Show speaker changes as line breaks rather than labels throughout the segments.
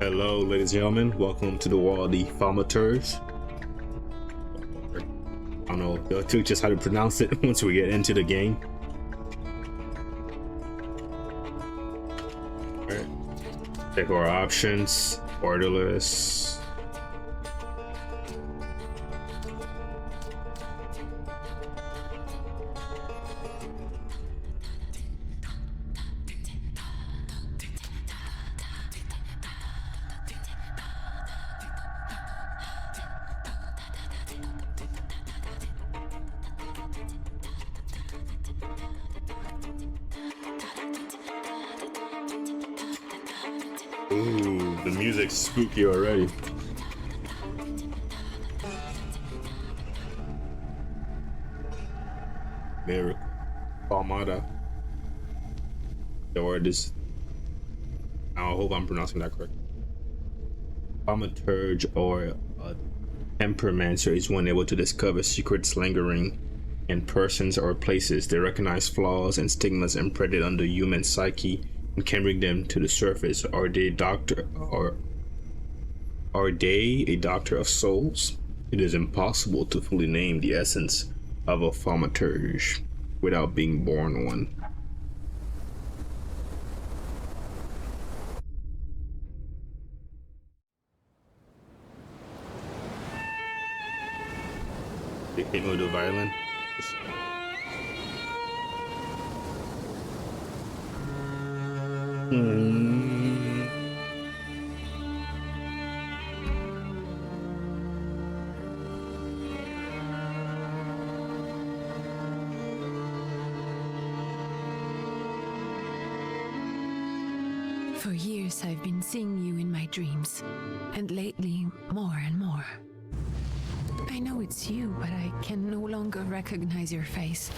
Hello, ladies and gentlemen. Welcome to the wall, the Thaumaturge. I don't know, y'all took just how to pronounce it once we get into the game. Alright. Check our options. Borderless. Ooh, the music's spooky already. Miracle. Palmada. The word is. I hope I'm pronouncing that correct. Thaumaturge or a temperamencer is one able to discover secrets lingering in persons or places. They recognize flaws and stigmas imprinted on the human psyche and can bring them to the surface. Are they a doctor of souls? It is impossible to fully name the essence of a thaumaturge without being born one. They hit me with the violin.
For years I've been seeing you in my dreams, and lately more and more. I know it's you, but I can no longer recognize your face.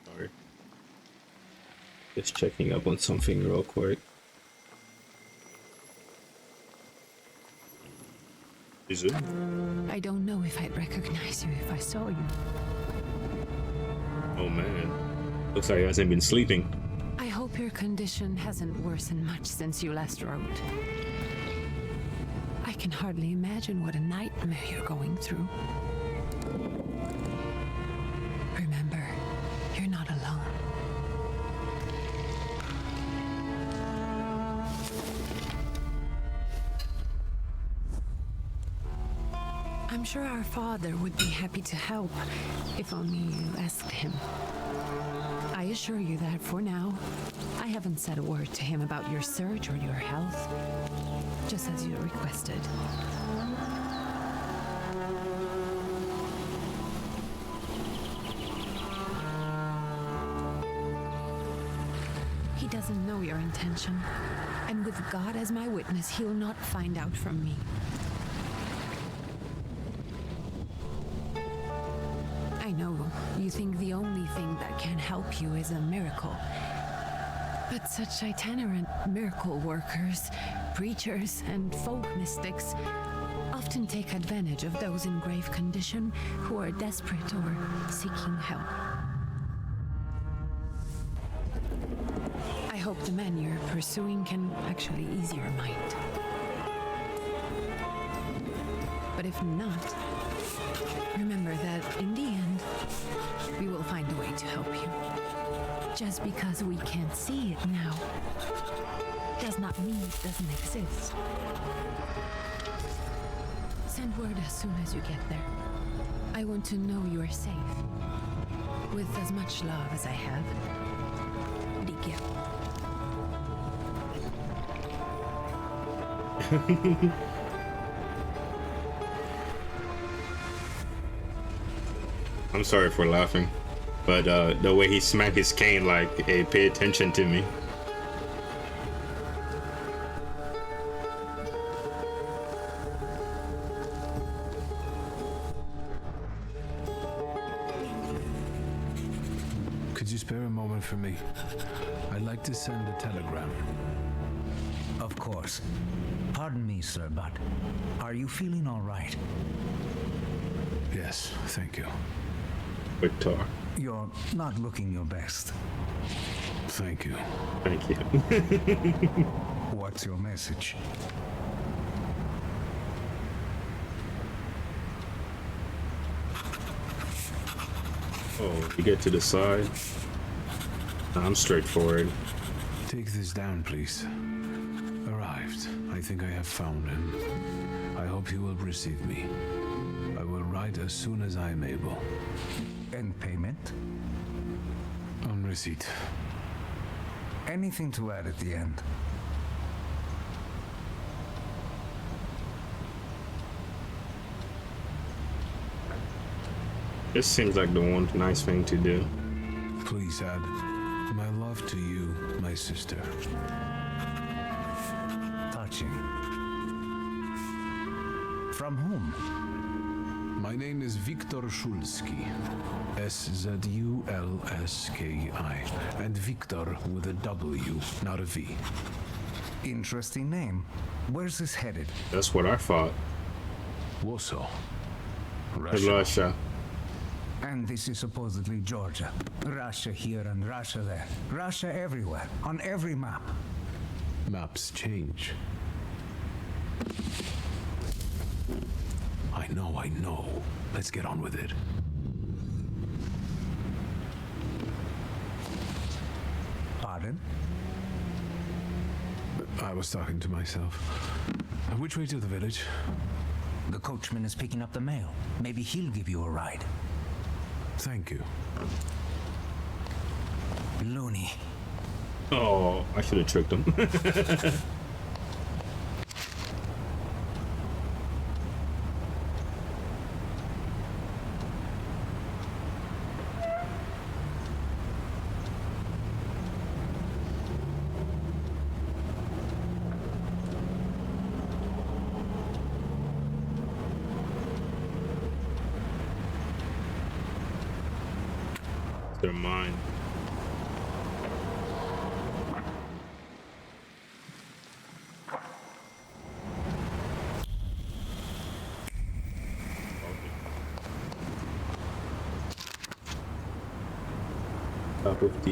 Sorry. Just checking up on something real quick. Is it?
I don't know if I'd recognize you if I saw you.
Oh man. Looks like he hasn't been sleeping.
I hope your condition hasn't worsened much since you last wrote. I can hardly imagine what a nightmare you're going through. Remember, you're not alone. I'm sure our father would be happy to help, if only you asked him. I assure you that for now, I haven't said a word to him about your search or your health, just as you requested. He doesn't know your intention, and with God as my witness, he'll not find out from me. I know you think the only thing that can help you is a miracle. But such itinerant miracle workers, preachers, and folk mystics often take advantage of those in grave condition who are desperate or seeking help. I hope the man you're pursuing can actually ease your mind. But if not, remember that in the end, we will find a way to help you. Just because we can't see it now does not mean it doesn't exist. Send word as soon as you get there. I want to know you are safe. With as much love as I have. Digya.
I'm sorry for laughing, but the way he smacked his cane like, hey, pay attention to me.
Could you spare a moment for me? I'd like to send a telegram.
Of course. Pardon me, sir, but are you feeling all right?
Yes, thank you.
Victor.
You're not looking your best.
Thank you.
Thank you.
What's your message?
Oh, you get to the side. I'm straightforward.
Take this down, please. Arrived. I think I have found him. I hope you will receive me. I will write as soon as I am able.
And payment?
On receipt.
Anything to add at the end?
This seems like the one nice thing to do.
Please add my love to you, my sister.
Touching. From whom?
My name is Viktor Szulski. S-Z-U-L-S-K-I. And Viktor with a W, not a V.
Interesting name. Where's this headed?
That's what I thought.
Warsaw. Russia.
Russia.
And this is supposedly Georgia. Russia here and Russia there. Russia everywhere, on every map.
Maps change. I know. Let's get on with it.
Pardon?
I was talking to myself. Which way to the village?
The coachman is picking up the mail. Maybe he'll give you a ride.
Thank you.
Loony.
Oh, I should have tricked him. They're mine. Top of the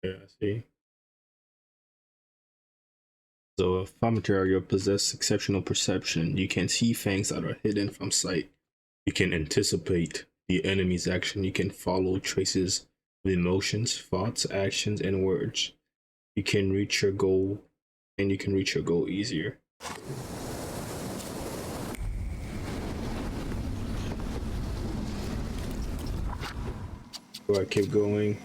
yeah, see. So a Thaumaturge possesses exceptional perception. You can see things that are hidden from sight. You can anticipate the enemy's action. You can follow traces of emotions, thoughts, actions, and words. You can reach your goal, and you can reach your goal easier. So I keep going.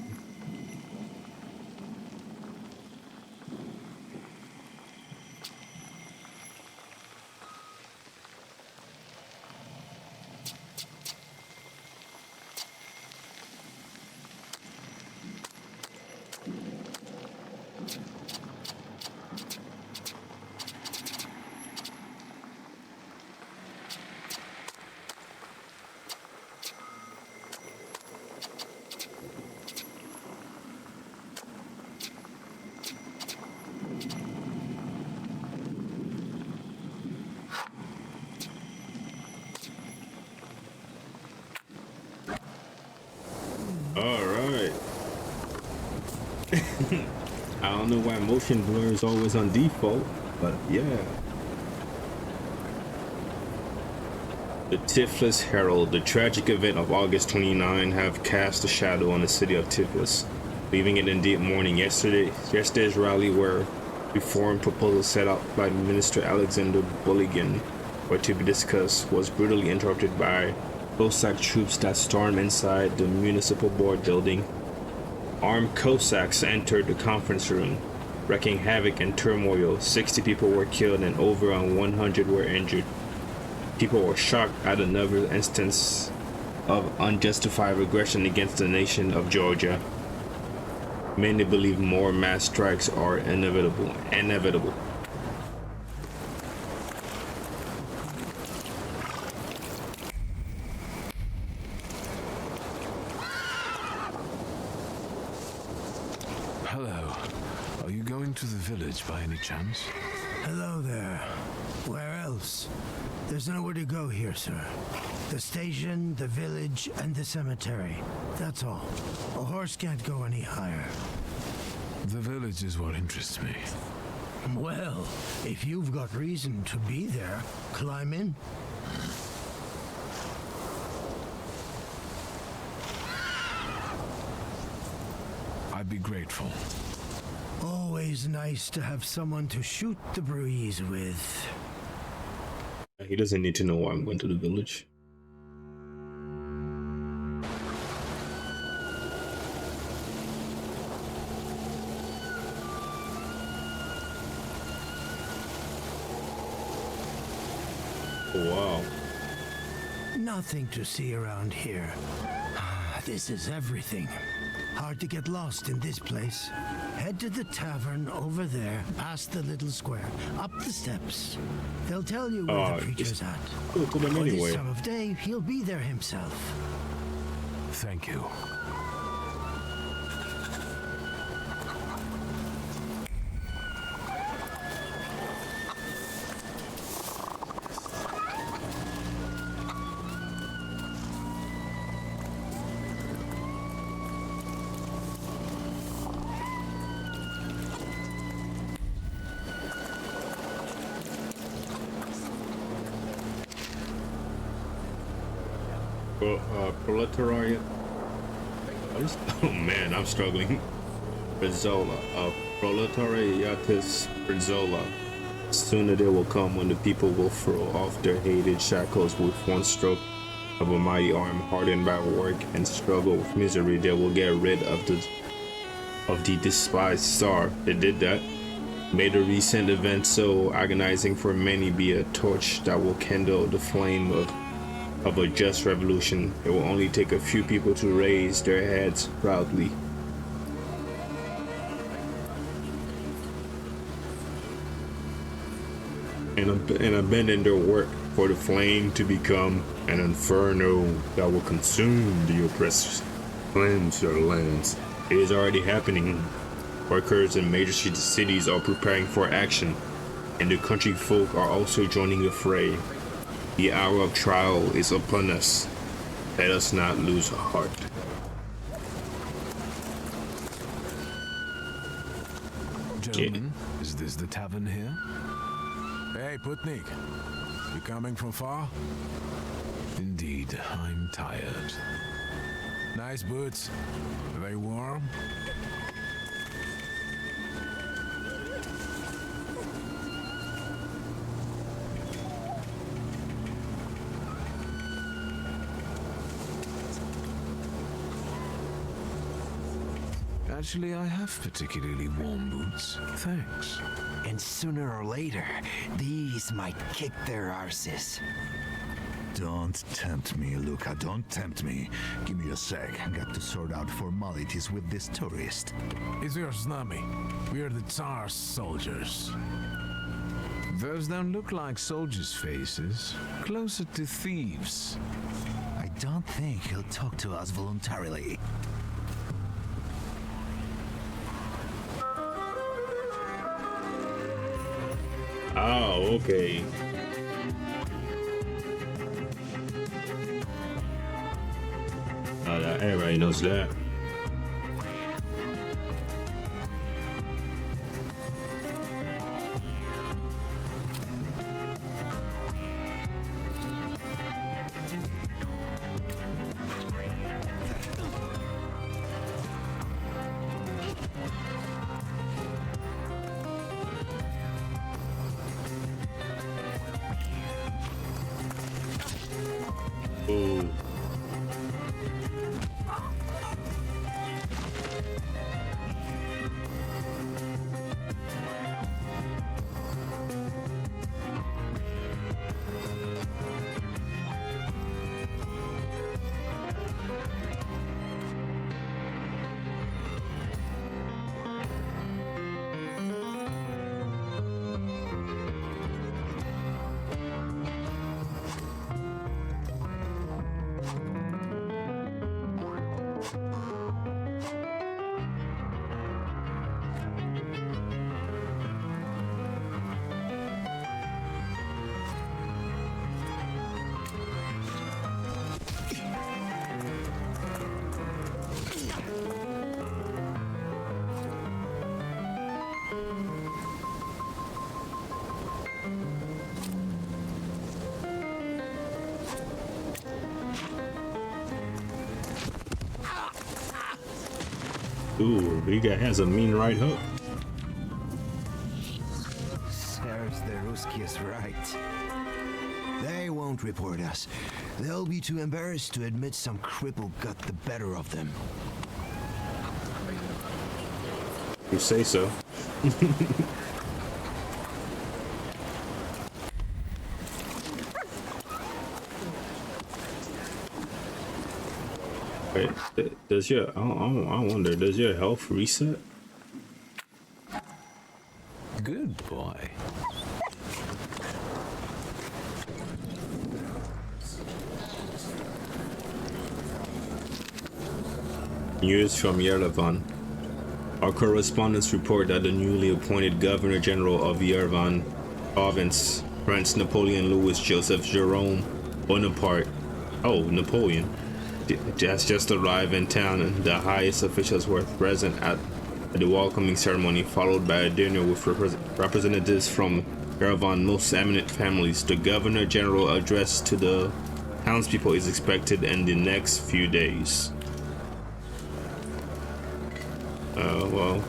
Alright. I don't know why motion blur is always on default, but yeah. The Tiflis Herald, the tragic event of August 29, have cast a shadow on the city of Tiflis, leaving it in deep mourning. Yesterday's rally where reform proposals set out by Minister Alexander Bulligan were to be discussed was brutally interrupted by Cossack troops that stormed inside the municipal board building. Armed Cossacks entered the conference room, wreaking havoc and turmoil. 60 people were killed and over 100 were injured. People were shocked at another instance of unjustified aggression against the nation of Georgia. Many believe more mass strikes are inevitable.
Hello. Are you going to the village by any chance?
Hello there. Where else? There's nowhere to go here, sir. The station, the village, and the cemetery. That's all. A horse can't go any higher.
The village is what interests me.
Well, if you've got reason to be there, climb in.
I'd be grateful.
Always nice to have someone to shoot the breeze with.
He doesn't need to know why I'm going to the village. Wow.
Nothing to see around here. This is everything. Hard to get lost in this place. Head to the tavern over there, past the little square, up the steps. They'll tell you where the preacher's at.
Go to them
By
anyway.
this time of day, he'll be there himself.
Thank you.
Proletariat. Oh man, I'm struggling. Brizzola. Proletariatus Brizzola. Sooner they will come when the people will throw off their hated shackles with one stroke of a mighty arm, hardened by work and struggle with misery. They will get rid of the despised Tsar. They did that. May the recent event so agonizing for many be a torch that will kindle the flame of a just revolution. It will only take a few people to raise their heads proudly. And abandon their work for the flame to become an inferno that will consume the oppressed, cleanse their lands. It is already happening. Workers in major cities are preparing for action, and the country folk are also joining the fray. The hour of trial is upon us. Let us not lose heart.
Gentlemen, is this the tavern here?
Hey, Putnik. You coming from far?
Indeed, I'm tired.
Nice boots. Are they warm?
Actually, I have particularly warm boots. Thanks.
And sooner or later, these might kick their arses.
Don't tempt me, Luca. Don't tempt me. Give me a sec. I got to sort out formalities with this tourist.
It's your snummy. We are the Tsar's soldiers.
Those don't look like soldiers' faces. Closer to thieves.
I don't think he'll talk to us voluntarily.
Oh, okay. Everybody knows that. Ooh. Ooh, he has a mean right hook.
Serves the Ruskies right. They won't report us. They'll be too embarrassed to admit some cripple got the better of them.
You say so. Wait, does your I wonder, does your health reset?
Good boy.
News from Yerevan. Our correspondents report that the newly appointed Governor General of Yerevan Province, Prince Napoleon Louis Joseph Jerome Bonaparte, Napoleon, has just arrived in town, and the highest officials were present at the welcoming ceremony, followed by a dinner with representatives from Yerevan's most eminent families. The Governor General address to the townspeople is expected in the next few days. Well,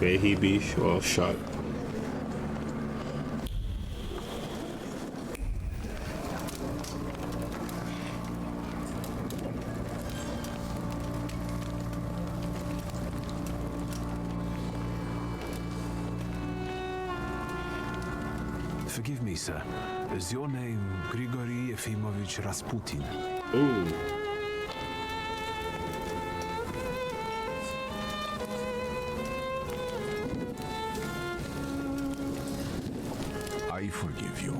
may he be well shot.
Forgive me, sir. Is your name Grigory Efimovich Rasputin?
Ooh.
I forgive you.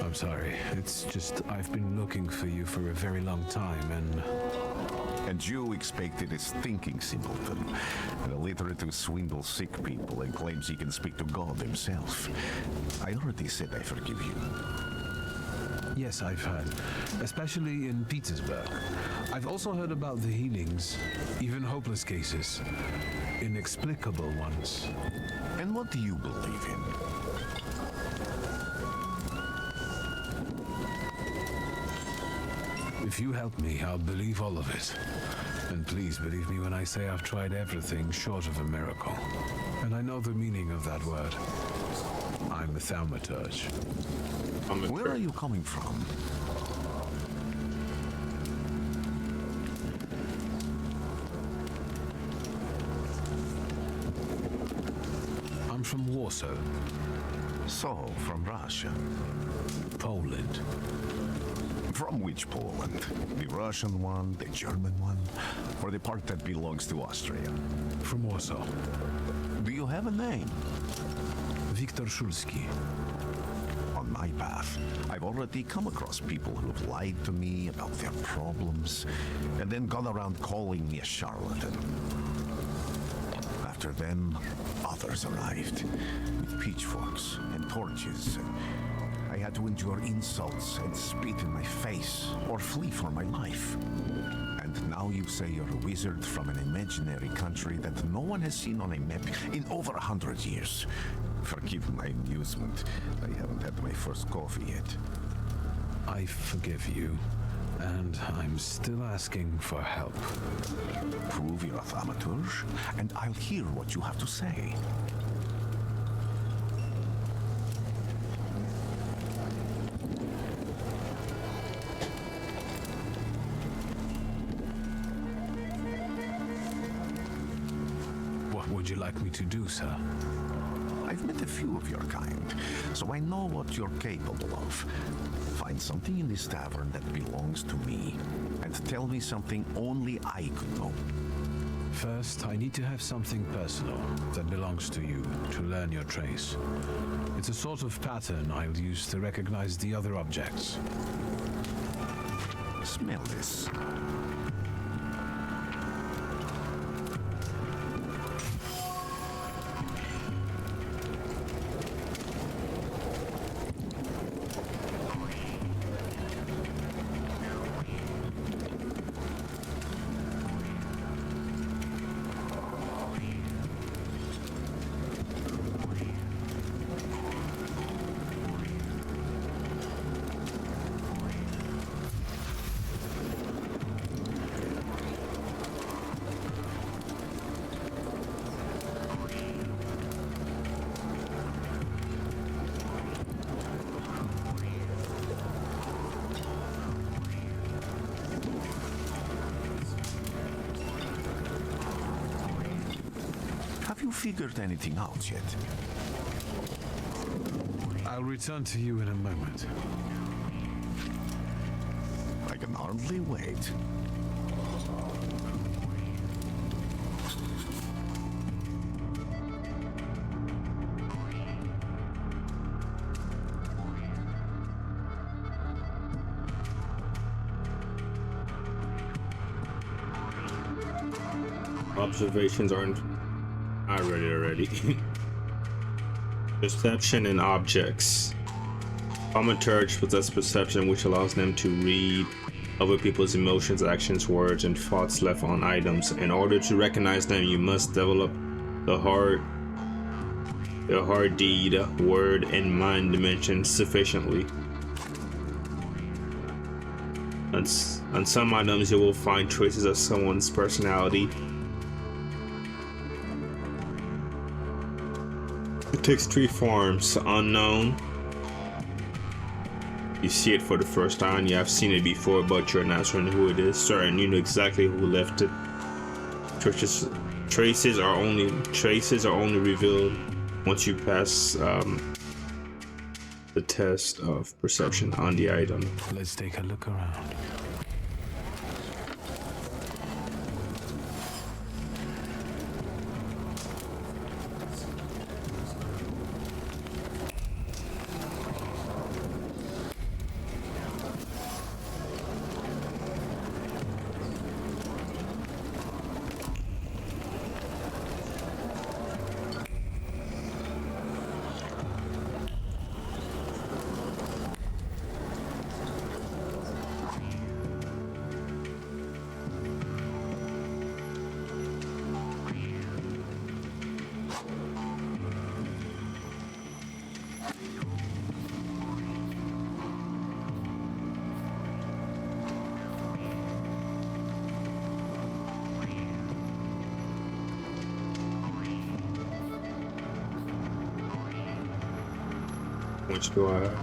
I'm sorry. It's just I've been looking for you for a very long time,
And you expected a stinking simpleton, an illiterate who swindles sick people and claims he can speak to God himself. I already said I forgive you.
Yes, I've heard. Especially in Petersburg. I've also heard about the healings, even hopeless cases. Inexplicable ones.
And what do you believe in?
If you help me, I'll believe all of it. And please believe me when I say I've tried everything short of a miracle. And I know the meaning of that word. I'm a Thaumaturge.
Where are you coming from?
I'm from Warsaw,
So, from Russia.
Poland.
From which Poland? The Russian one, the German one, or the part that belongs to Austria?
From Warsaw.
Do you have a name?
Viktor Szulski.
On my path, I've already come across people who've lied to me about their problems and then gone around calling me a charlatan. After them, others arrived with pitchforks and torches. I had to endure insults and spit in my face or flee for my life. And now you say you're a wizard from an imaginary country that no one has seen on a map in over 100 years. Forgive my amusement. I haven't had my first coffee yet.
I forgive you, and I'm still asking for help.
Prove you're a Thaumaturge, and I'll hear what you have to say.
What would you like me to do, sir?
I've met a few of your kind, so I know what you're capable of. Find something in this tavern that belongs to me, and tell me something only I could know.
First, I need to have something personal that belongs to you to learn your trace. It's a sort of pattern I'll use to recognize the other objects.
Smell this. you figured anything out yet?
I'll return to you in a moment.
I can hardly wait.
Observations aren't. I read it already. Perception and objects. Thaumaturge possess perception, which allows them to read other people's emotions, actions, words, and thoughts left on items. In order to recognize them, you must develop the heart deed, word, and mind dimensions sufficiently. On some items, you will find traces of someone's personality. It takes 3 forms: unknown. You see it for the first time. You have seen it before, but you're not certain who it is. Certain, you know exactly who left it. Traces are only revealed once you pass the test of perception on the item.
Let's take a look around.
Which do I have?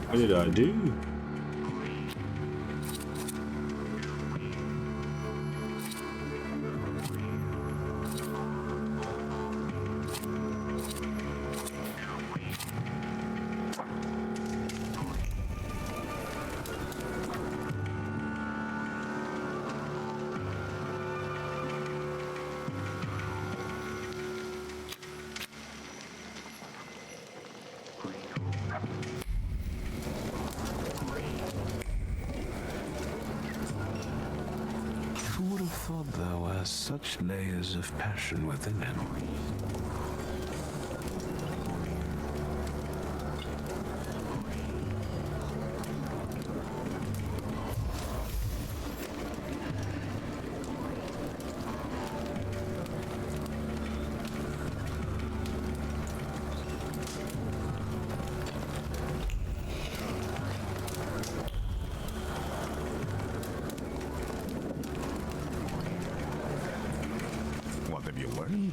What did I do?
Who would have thought there were such layers of passion within him?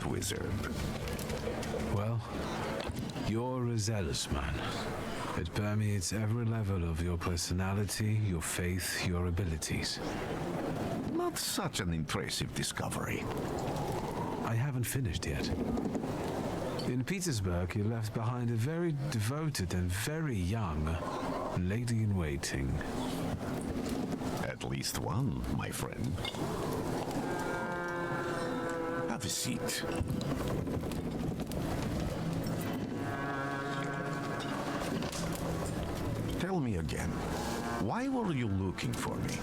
Wizard.
Well, you're a zealous man. It permeates every level of your personality, your faith, your abilities.
Not such an impressive discovery.
I haven't finished yet. In Petersburg, you left behind a very devoted and very young lady-in-waiting.
At least one, my friend. Have a seat. Tell me again, why were you looking for me?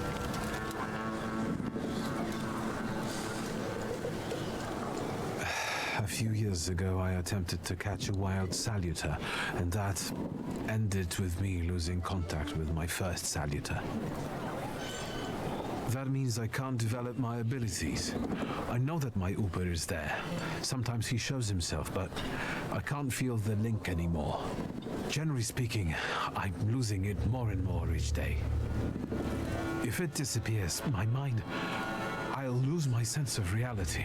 A few years ago, I attempted to catch a wild saluter, and that ended with me losing contact with my first saluter. That means I can't develop my abilities. I know that my Uber is there. Sometimes he shows himself, but I can't feel the link anymore. Generally speaking, I'm losing it more and more each day. If it disappears, my mind, I'll lose my sense of reality.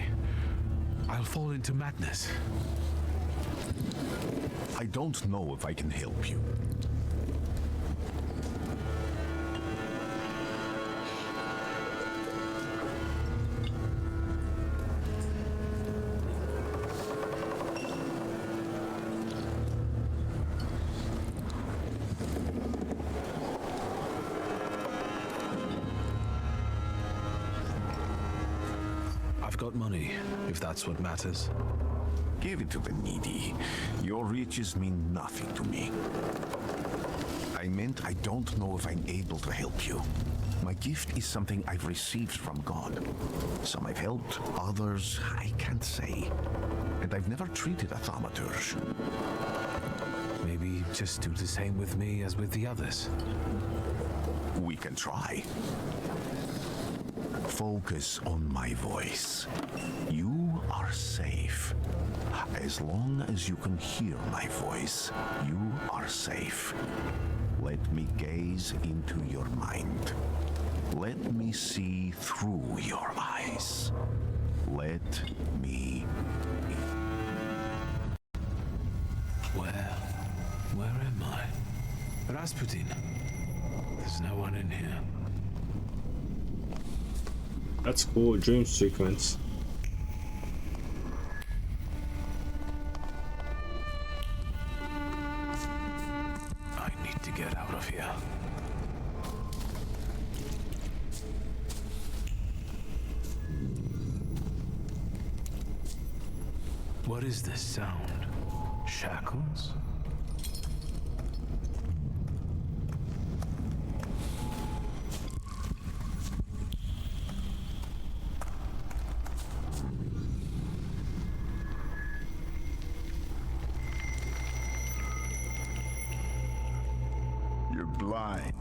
I'll fall into madness.
I don't know if I can help you.
I've got money, if that's what matters.
Give it to the needy. Your riches mean nothing to me. I meant I don't know if I'm able to help you. My gift is something I've received from God. Some I've helped, others I can't say. And I've never treated a thaumaturge.
Maybe just do the same with me as with the others.
We can try. Focus on my voice. You are safe. As long as you can hear my voice, you are safe. Let me gaze into your mind. Let me see through your eyes. Let me...
Where am I? Rasputin. There's no one in here.
That's cool, dream sequence.
I need to get out of here. What is this sound? Shackles?
You're blind.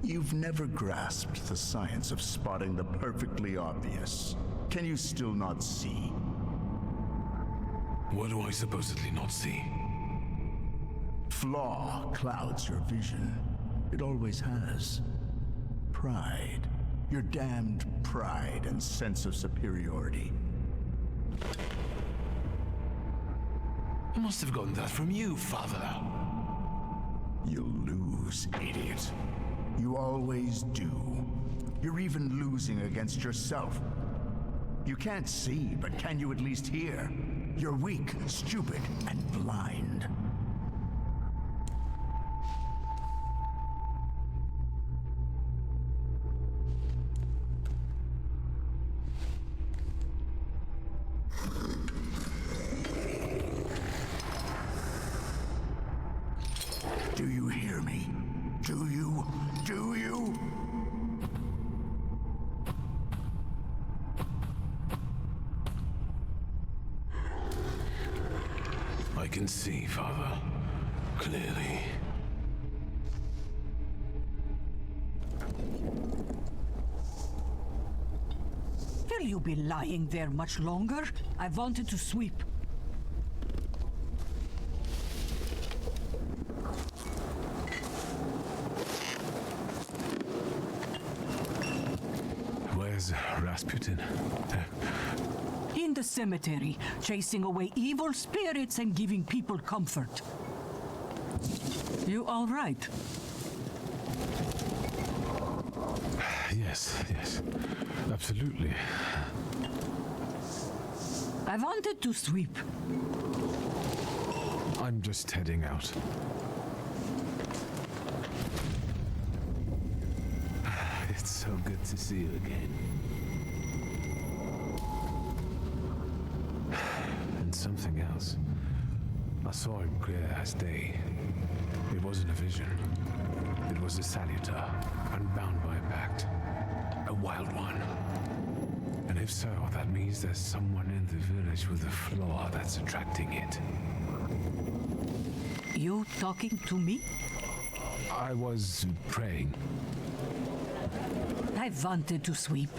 You've never grasped the science of spotting the perfectly obvious. Can you still not see?
What do I supposedly not see?
Flaw clouds your vision. It always has. Pride. Your damned pride and sense of superiority.
I must have gotten that from you, Father.
You'll lose, idiot. You always do. You're even losing against yourself. You can't see, but can you at least hear? You're weak, stupid, and blind. Do you hear me? Do you? Do you?
I can see, Father. Clearly.
Will you be lying there much longer? I wanted to sweep.
Where's Rasputin?
In the cemetery, chasing away evil spirits and giving people comfort. You all right?
Yes, absolutely.
I wanted to sweep.
I'm just heading out. It's so good to see you again. And something else. I saw him clear as day. It wasn't a vision. It was a salutar, unbound by a pact. A wild one. And if so, that means there's someone in the village with a flaw that's attracting it.
you talking to me?
I was praying.
I wanted to sweep.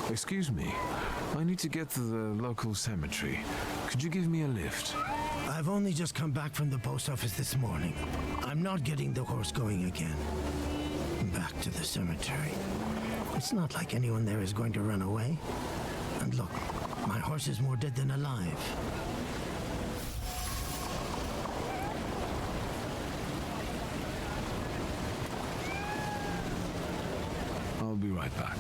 Excuse me. I need to get to the local cemetery. Could you give me a lift?
I've only just come back from the post office this morning. I'm not getting the horse going again. Back to the cemetery. It's not like anyone there is going to run away. And look, my horse is more dead than alive.
I'll be right back.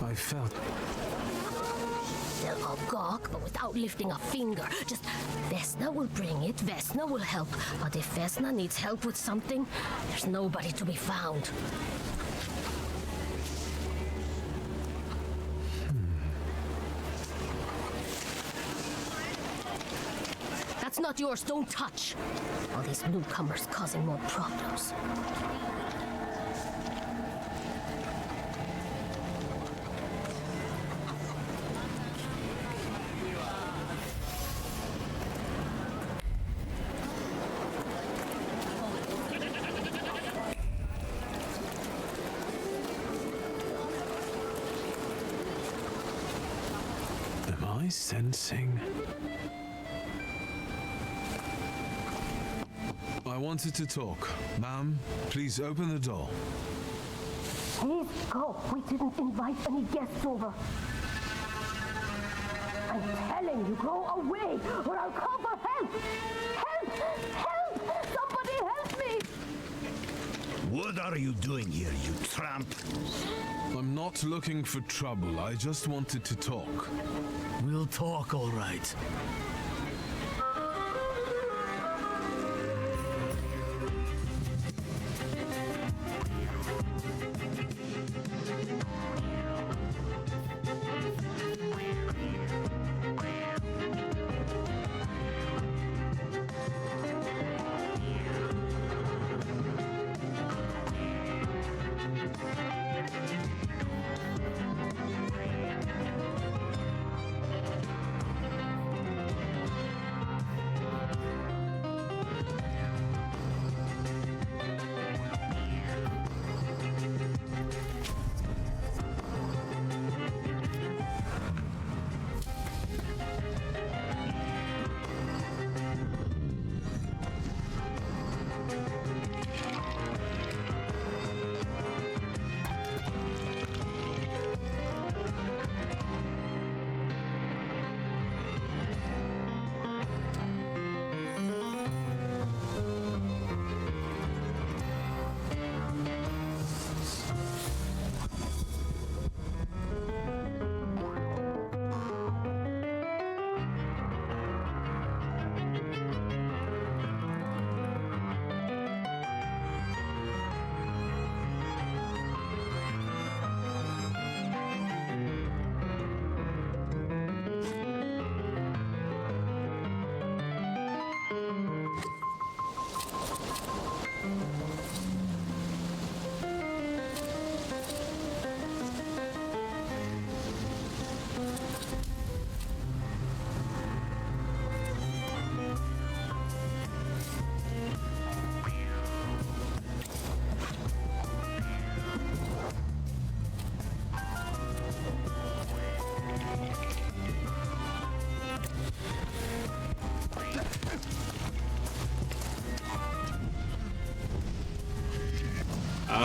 I felt...
They'll all gawk, but without lifting a finger. Just, Vesna will bring it, Vesna will help. But if Vesna needs help with something, there's nobody to be found. That's not yours, don't touch. All these newcomers causing more problems.
Am I sensing... I wanted to talk. Ma'am, please open the door.
Please go. We didn't invite any guests over. I'm telling you, go away, or I'll call for help! Help! Help! Somebody help me!
What are you doing here, you tramp?
I'm not looking for trouble. I just wanted to talk.
We'll talk, all right.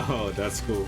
Oh, that's cool.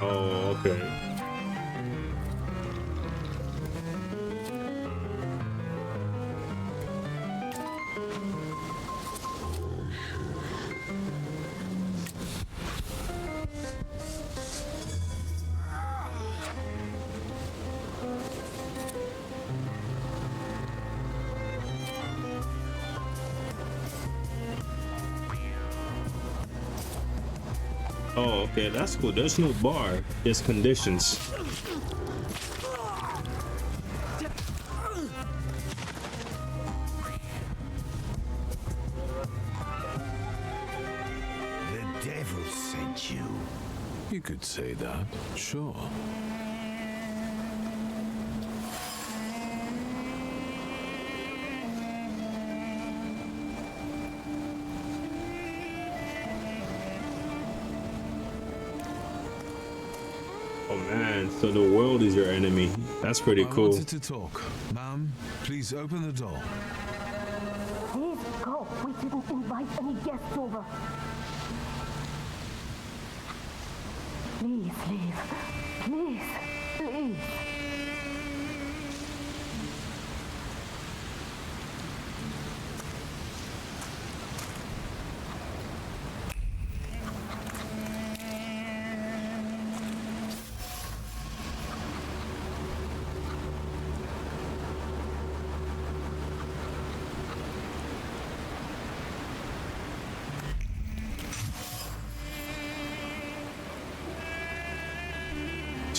Oh, okay. Oh, okay, that's cool. There's no bar, there's conditions.
The devil sent you.
You could say that, sure.
Oh man, so the world is your enemy. That's pretty
I
cool.
wanted to talk. Ma'am, please open the door.
Please go. We didn't invite any guests over. Please leave. Please. Please.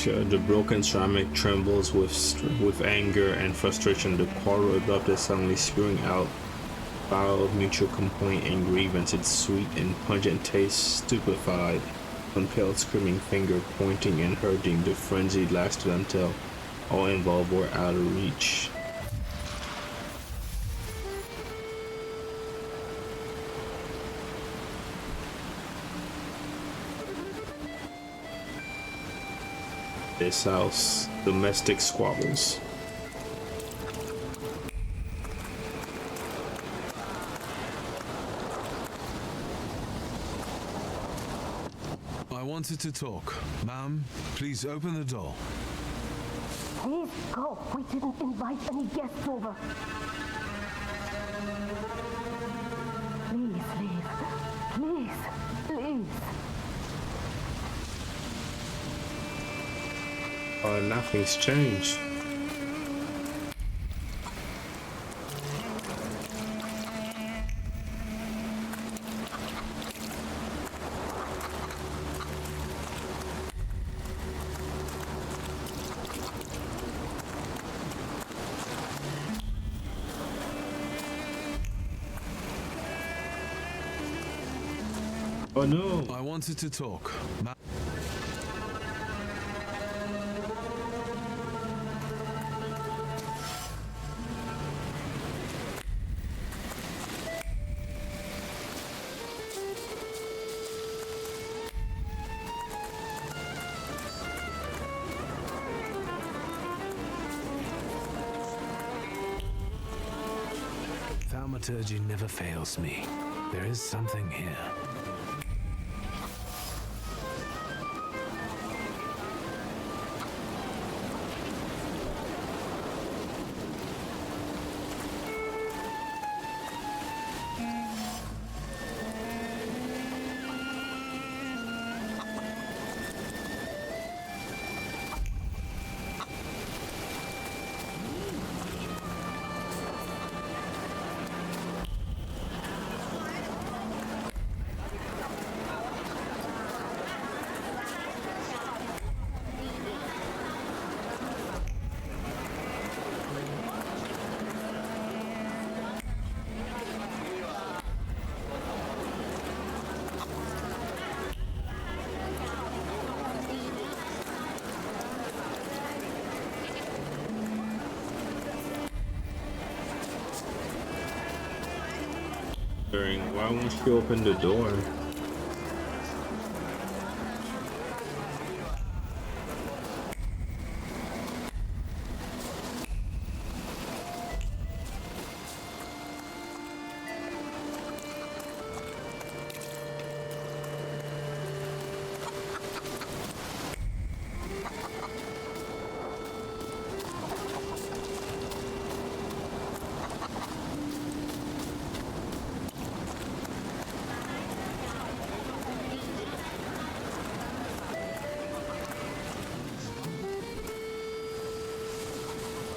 The broken ceramic trembles with anger and frustration. The quarrel erupted, suddenly spewing out foul mutual complaint and grievance. Its sweet and pungent taste stupefied, compelled screaming finger pointing and hurting. The frenzy lasted until all involved were out of reach. This house, domestic squabbles.
I wanted to talk. Ma'am, please open the door.
Please go. We didn't invite any guests over. Please leave. Please. Please.
Oh, nothing's changed. Oh no!
I wanted to talk. Thaumaturge never fails me. There is something here.
Why won't she open the door?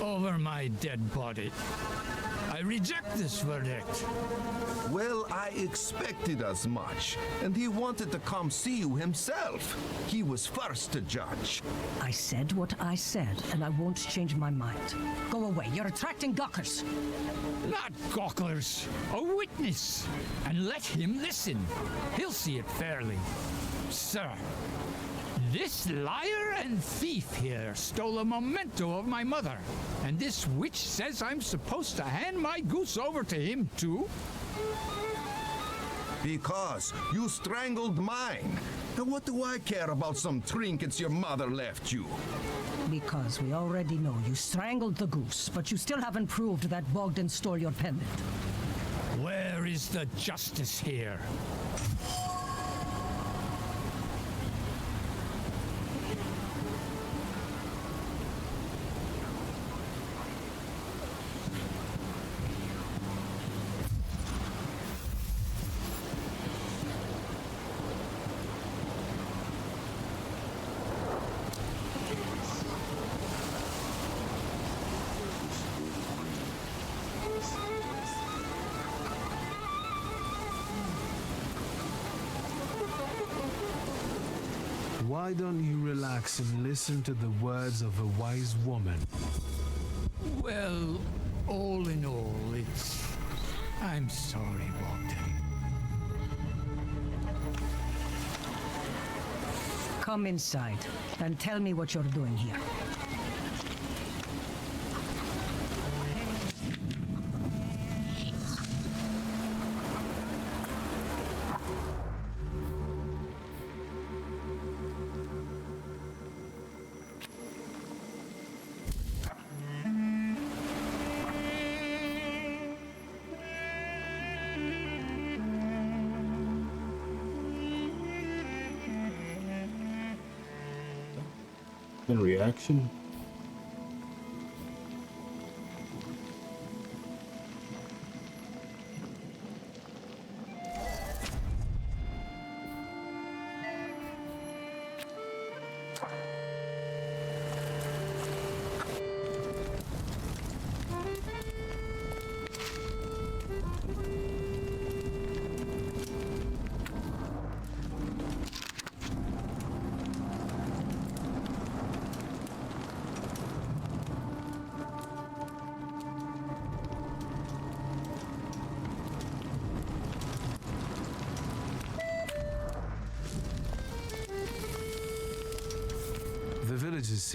Over my dead body. I reject this verdict.
Well, I expected as much, and he wanted to come see you himself. He was first to judge.
I said what I said, and I won't change my mind. Go away. You're attracting gawkers.
Not gawkers, a witness. And let him listen. He'll see it fairly. Sir, this liar and thief here stole a memento of my mother. And this witch says I'm supposed to hand my goose over to him too?
Because you strangled mine. And what do I care about some trinkets your mother left you?
Because we already know you strangled the goose, but you still haven't proved that Bogdan stole your pendant.
Where is the justice here?
Why don't you relax and listen to the words of a wise woman?
Well, all in all, I'm sorry, Bogdan.
Come inside and tell me what you're doing here.
In reaction?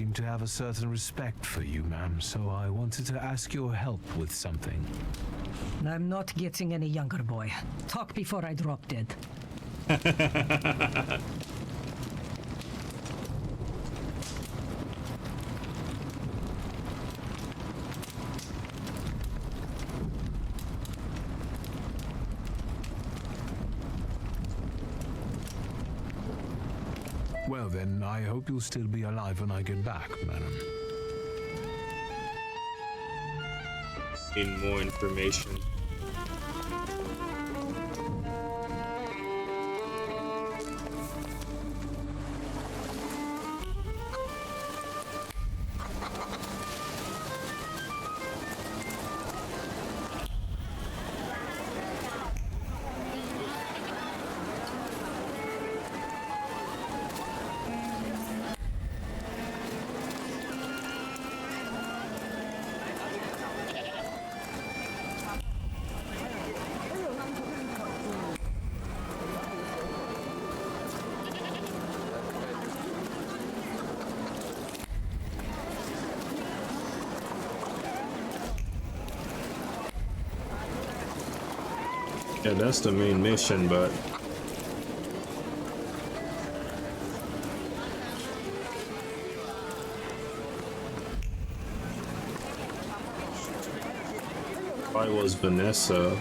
seem to have a certain respect for you, ma'am, so I wanted to ask your help with something.
I'm not getting any younger, boy. Talk before I drop dead.
Well then, I hope you'll still be alive when I get back, madam.
Need more information. Yeah, that's the main mission, but why was Venice? Oh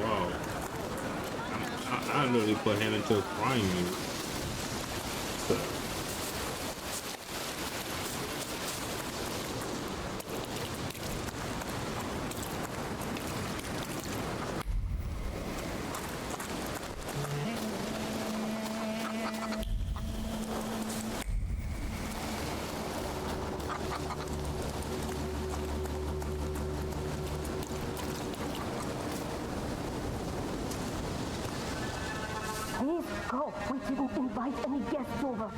wow, I literally put him into a crime move.
Please go. We didn't invite any guests over.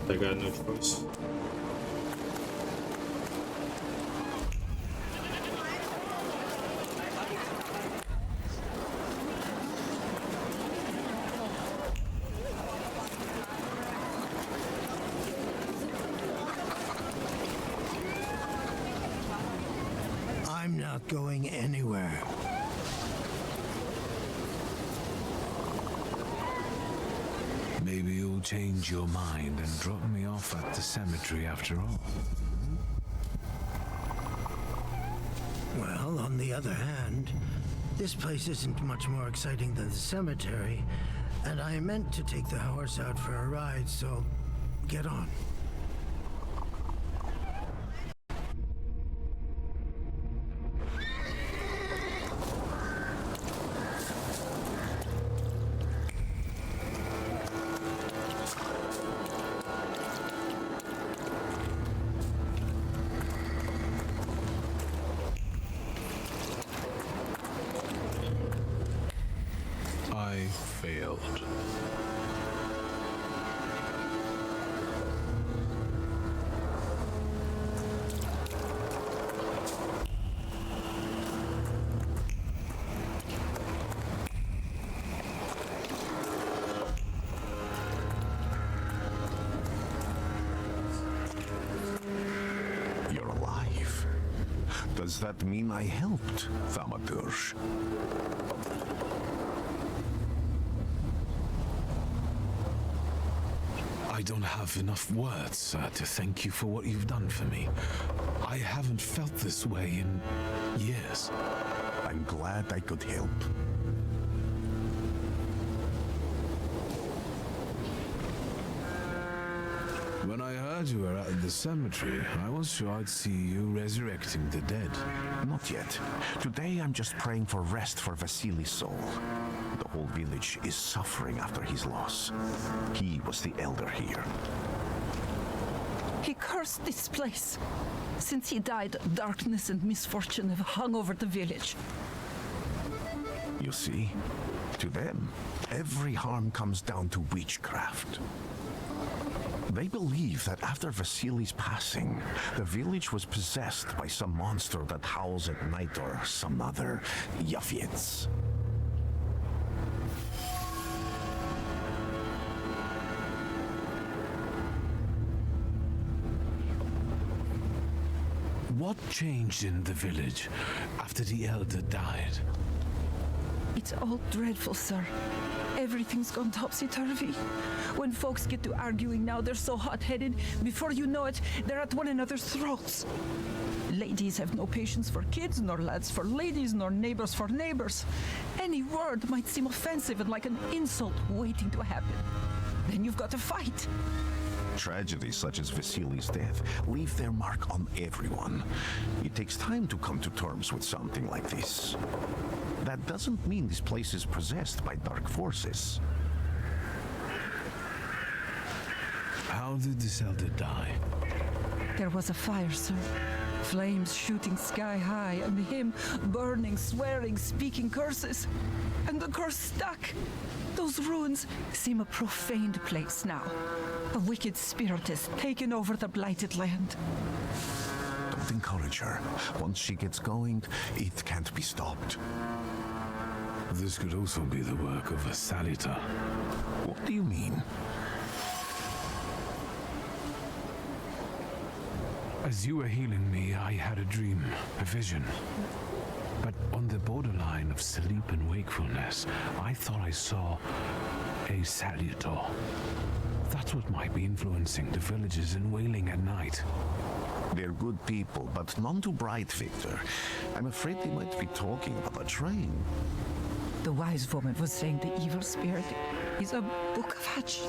I got no choice.
I'm not going anywhere.
Maybe you'll change your mind and drop me off at the cemetery after all.
Well, on the other hand, this place isn't much more exciting than the cemetery, and I meant to take the horse out for a ride, so get on.
I failed.
You're alive. Does that mean I helped, Thaumaturge?
I don't have enough words, sir, to thank you for what you've done for me. I haven't felt this way in years.
I'm glad I could help.
When I heard heard you were at the cemetery. I was sure I'd see you resurrecting the dead.
Not yet. Today I'm just praying for rest for Vasily's soul. The whole village is suffering after his loss. He was the elder here.
He cursed this place. Since he died, darkness and misfortune have hung over the village.
You see, to them, every harm comes down to witchcraft. They believe that after Vasily's passing, the village was possessed by some monster that howls at night or some other Yafits.
What changed in the village after the elder died?
It's all dreadful, sir. Everything's gone topsy-turvy. When folks get to arguing now, they're so hot-headed. Before you know it, they're at one another's throats. Ladies have no patience for kids, nor lads for ladies, nor neighbors for neighbors. Any word might seem offensive and like an insult waiting to happen. Then you've got to fight.
Tragedies such as Vasily's death leave their mark on everyone. It takes time to come to terms with something like this. That doesn't mean this place is possessed by dark forces.
How did this elder die?
There was a fire, sir. Flames shooting sky high, and him burning, swearing, speaking curses. And the curse stuck. Those ruins seem a profaned place now. A wicked spirit has taken over the blighted land.
Don't encourage her. Once she gets going, it can't be stopped.
This could also be the work of a Salita.
What do you mean?
As you were healing me, I had a dream, a vision. But on the borderline of sleep and wakefulness, I thought I saw a Salutor. That's what might be influencing the villagers in Wailing at night.
They're good people, but none too bright, Victor. I'm afraid they might be talking about a train.
The wise woman was saying the evil spirit is a book of hatch.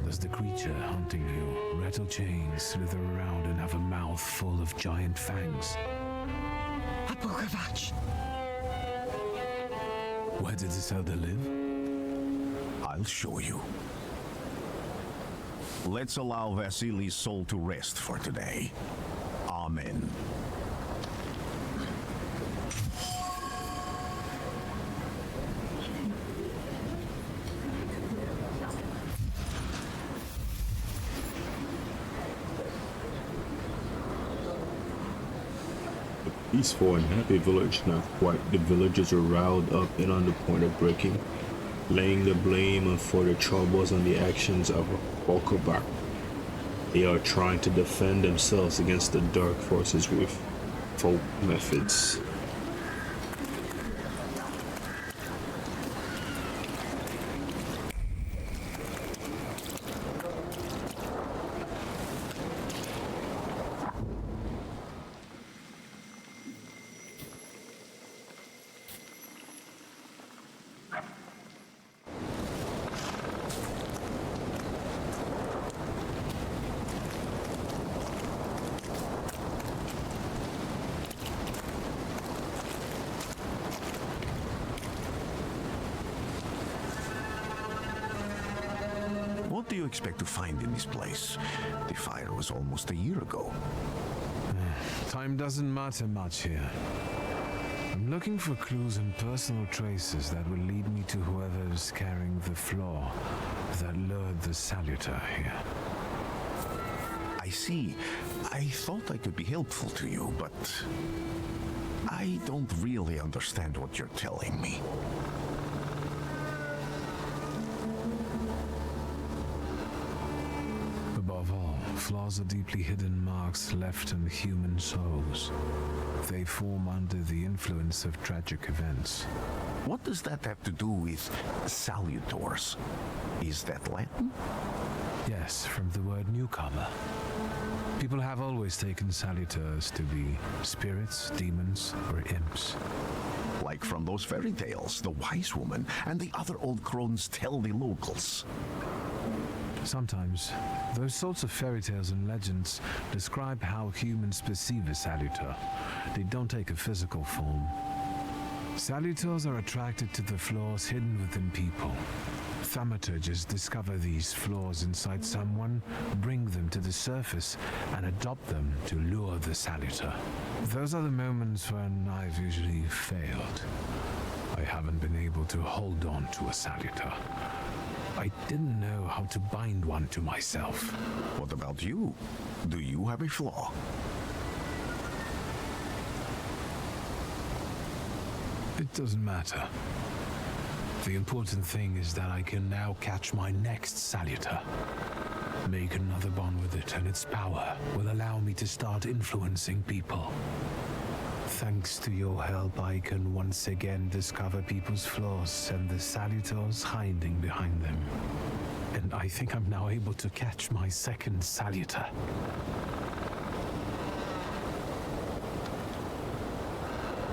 Does the creature hunting you rattle chains, slither around, and have a mouth full of giant fangs?
A book of hatch.
Where did this elder live?
I'll show you. Let's allow Vasily's soul to rest for today. Amen.
Peaceful and happy village, not quite. The villagers are riled up and on the point of breaking, laying the blame for the troubles on the actions of Volkovak. They are trying to defend themselves against the dark forces with folk methods.
What do you expect to find in this place? The fire was almost a year ago.
Time doesn't matter much here. I'm looking for clues and personal traces that will lead me to whoever's carrying the flaw that lured the Salutor here.
I see. I thought I could be helpful to you, but I don't really understand what you're telling me.
Above all, flaws are deeply hidden marks left in human souls. They form under the influence of tragic events.
What does that have to do with salutors? Is that Latin?
Yes, from the word newcomer. People have always taken salutors to be spirits, demons, or imps.
Like from those fairy tales, the wise woman and the other old crones tell the locals.
Sometimes, those sorts of fairy tales and legends describe how humans perceive a salutor. They don't take a physical form. Salutors are attracted to the flaws hidden within people. Thaumaturges discover these flaws inside someone, bring them to the surface, and adopt them to lure the salutor. Those are the moments when I've usually failed. I haven't been able to hold on to a salutor. I didn't know how to bind one to myself.
What about you? Do you have a flaw?
It doesn't matter. The important thing is that I can now catch my next salutor. Make another bond with it, and its power will allow me to start influencing people. Thanks to your help, I can once again discover people's flaws and the salutors hiding behind them. And I think I'm now able to catch my second salutor.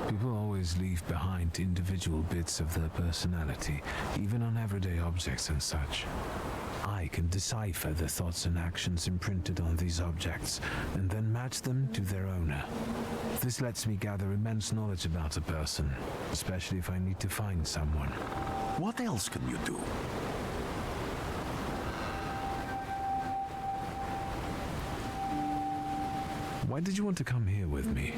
People always leave behind individual bits of their personality, even on everyday objects and such. I can decipher the thoughts and actions imprinted on these objects, and then match them to their owner. This lets me gather immense knowledge about a person, especially if I need to find someone.
What else can you do?
Why did you want to come here with me?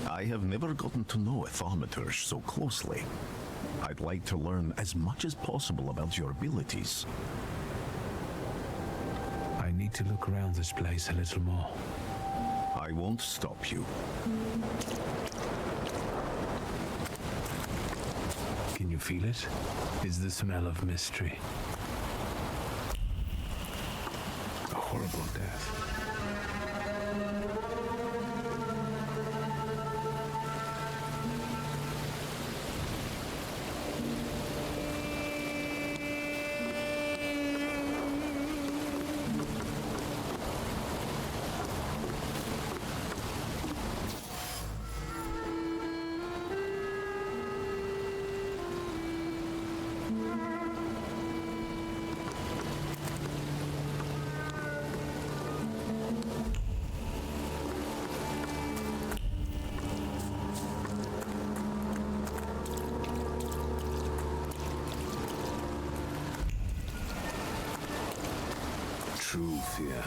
I have never gotten to know a Thaumaturge so closely. I'd like to learn as much as possible about your abilities.
I need to look around this place a little more.
I won't stop you.
Can you feel it? It's the smell of mystery. A horrible death. True fear.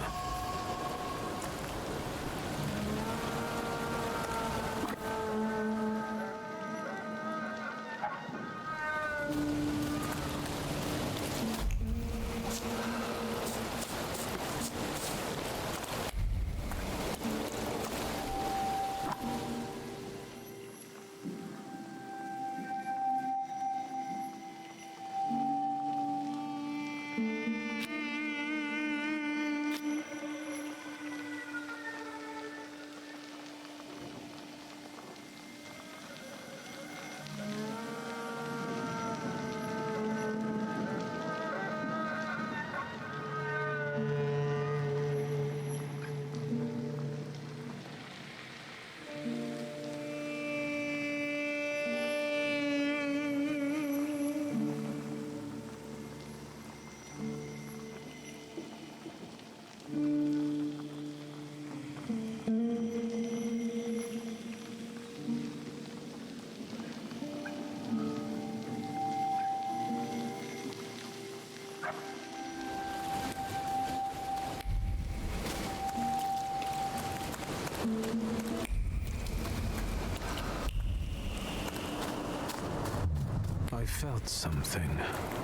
I felt something.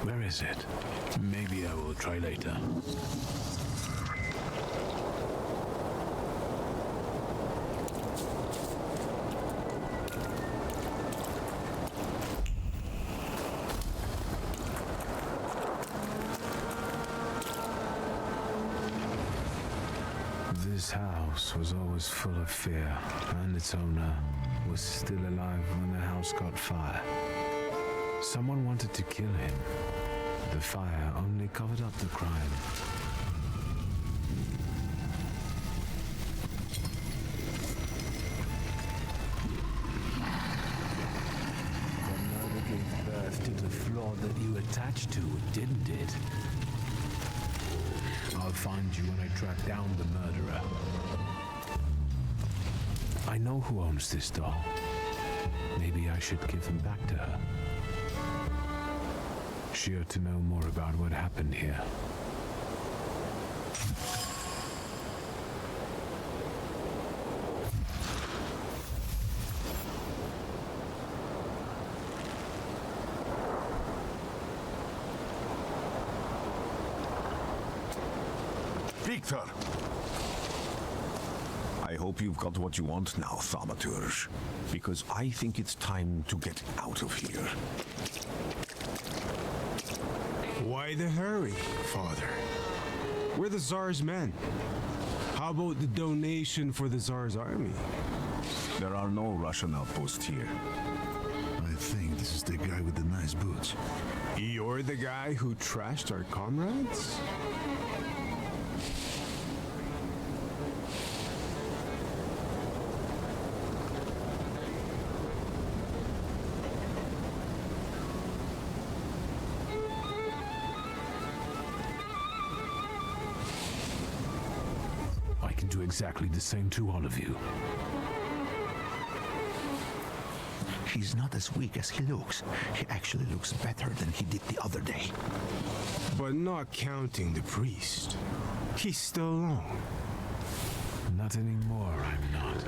Where is it? Maybe I will try later. This house was always full of fear, and its owner was still alive when the house caught fire. Someone wanted to kill him. The fire only covered up the crime. The murder gave birth to the flaw that you attached to, didn't it? I'll find you when I track down the murderer. I know who owns this doll. Maybe I should give him back to her. She ought to know more about what happened here.
Victor! I hope you've got what you want now, Thaumaturge, because I think it's time to get out of here.
Why the hurry, Father? We're the Tsar's men. How about the donation for the Tsar's army?
There are no Russian outposts here.
I think this is the guy with the nice boots.
You're the guy who trashed our comrades?
I can do exactly the same to all of you.
He's not as weak as he looks. He actually looks better than he did the other day.
But not counting the priest. He's still alone.
Not anymore, I'm not.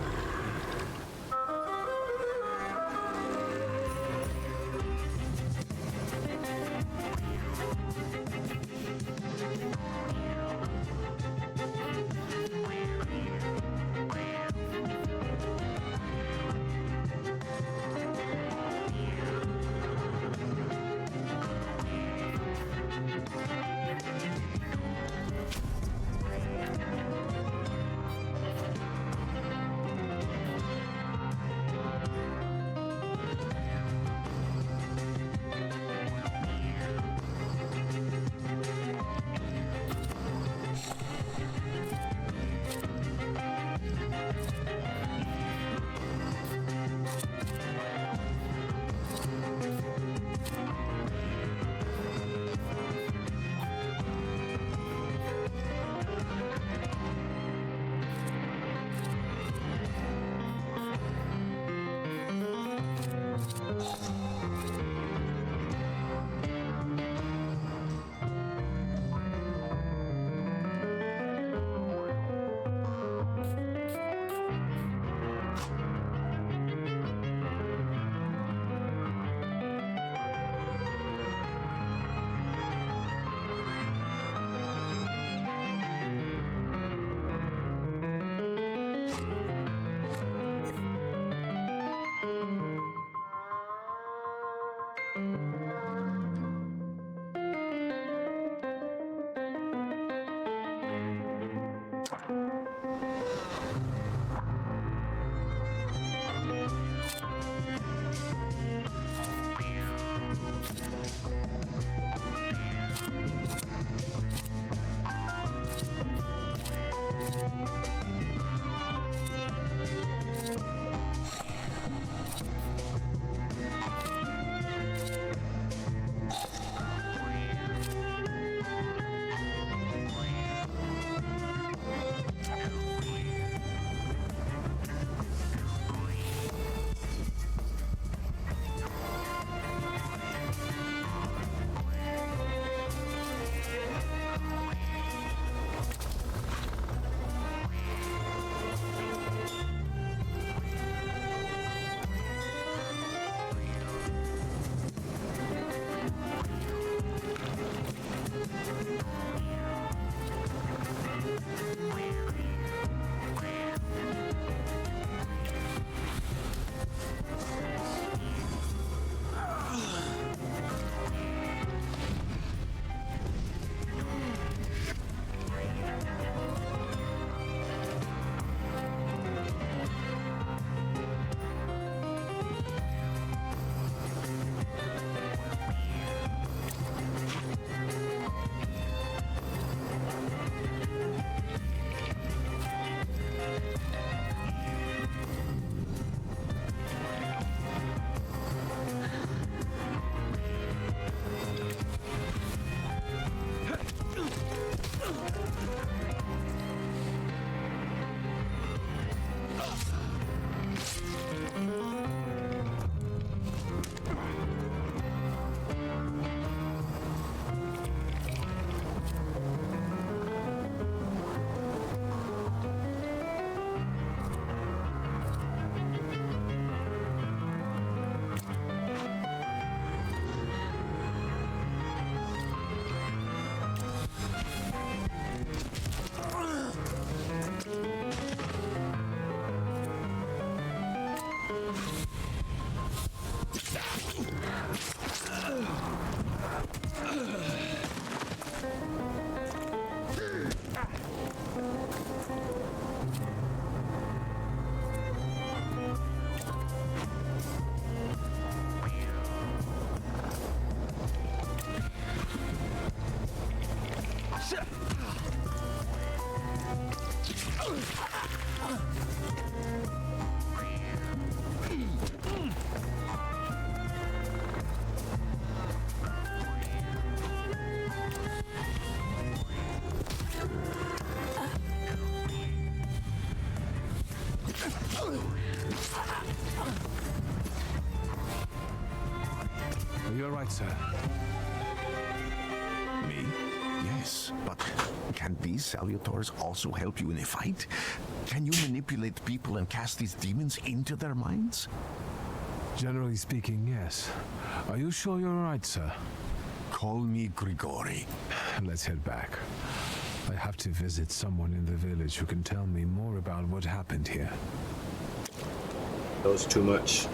right, sir.
Me? Yes, but can these salutors also help you in a fight? Can you manipulate people and cast these demons into their minds?
Generally speaking, yes. Are you sure you're right, sir?
Call me Grigori.
Let's head back. I have to visit someone in the village who can tell me more about what happened here.
That was too much.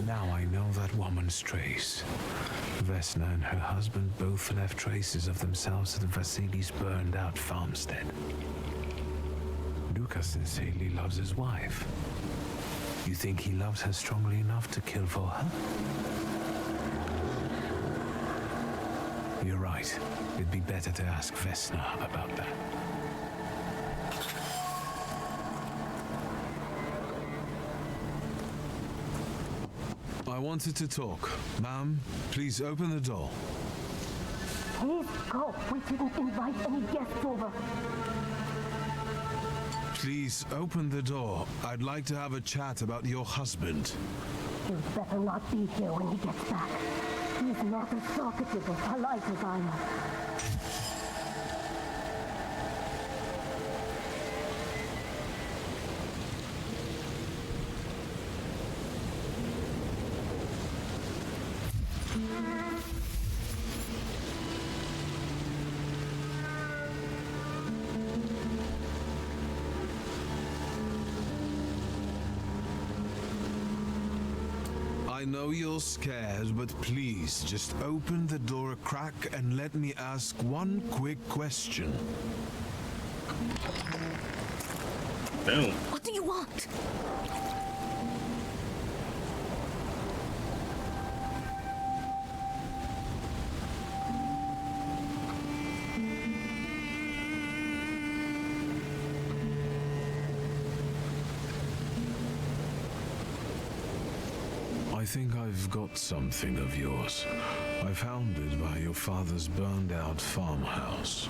Now I know that woman's trace. Vesna and her husband both left traces of themselves at Vasily's burned-out farmstead. Luka sincerely loves his wife. You think he loves her strongly enough to kill for her? You're right. It'd be better to ask Vesna about that. I wanted to talk. Ma'am, please open the door.
Please go. We didn't invite any guests over.
Please open the door. I'd like to have a chat about your husband.
He'd better not be here when he gets back. He's not as talkative or polite as I am.
I know you're scared, but please just open the door a crack and let me ask one quick question.
Damn.
What do you want?
I think I've got something of yours. I found it by your father's burned-out farmhouse.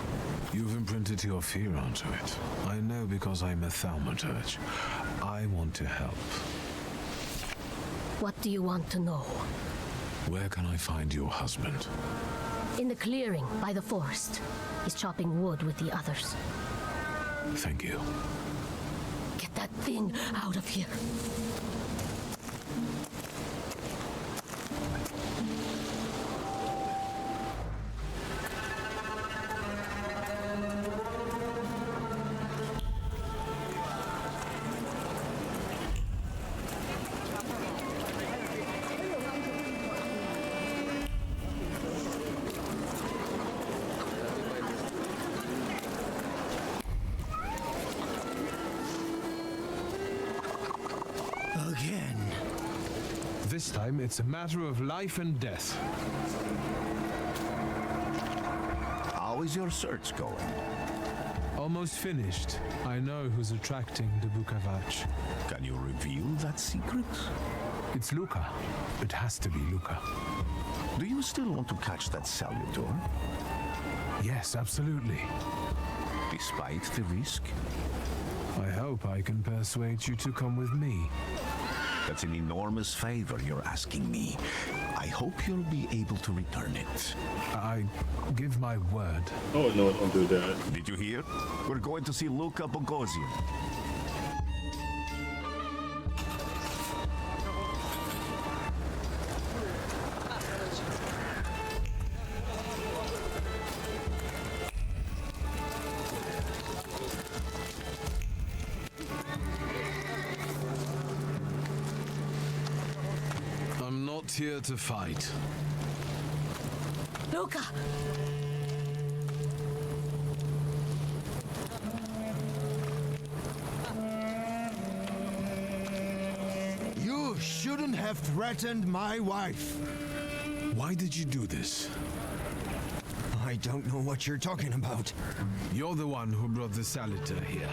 You've imprinted your fear onto it. I know because I'm a Thaumaturge. I want to help.
What do you want to know?
Where can I find your husband?
In the clearing by the forest. He's chopping wood with the others.
Thank you.
Get that thing out of here.
Again.
This time it's a matter of life and death.
How is your search going?
Almost finished. I know who's attracting the Bukavach.
Can you reveal that secret?
It's Luka. It has to be Luka.
Do you still want to catch that salutor?
Yes, absolutely.
Despite the risk?
I hope I can persuade you to come with me.
That's an enormous favor you're asking me. I hope you'll be able to return it.
I give my word.
Oh no, don't do that.
Did you hear? We're going to see Luka Bogosian.
I'm not here to fight.
Luka!
have threatened my wife.
Why did you do this?
I don't know what you're talking about.
You're the one who brought the Saliter here.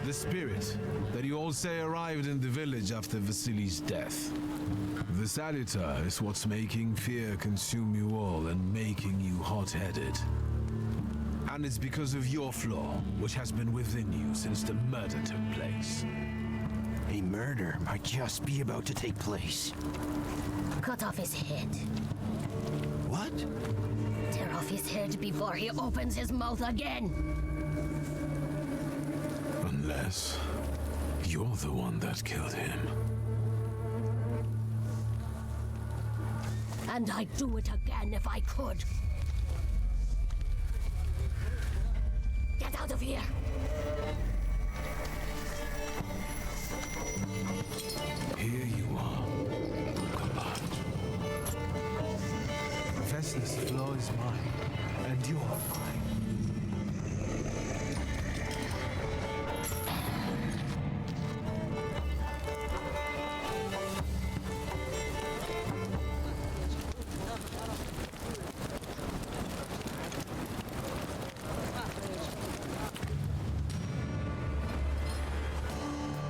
The spirit that you all say arrived in the village after Vasily's death. The Saliter is what's making fear consume you all and making you hot-headed. And it's because of your flaw, which has been within you since the murder took place.
A murder might just be about to take place.
Cut off his head.
What?
Tear off his head before he opens his mouth again.
Unless you're the one that killed him.
And I'd do it again if I could. Get out of here!
Here you are, Command. Vesna's flaw is mine, and you're mine.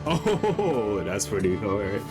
Oh, that's pretty hard.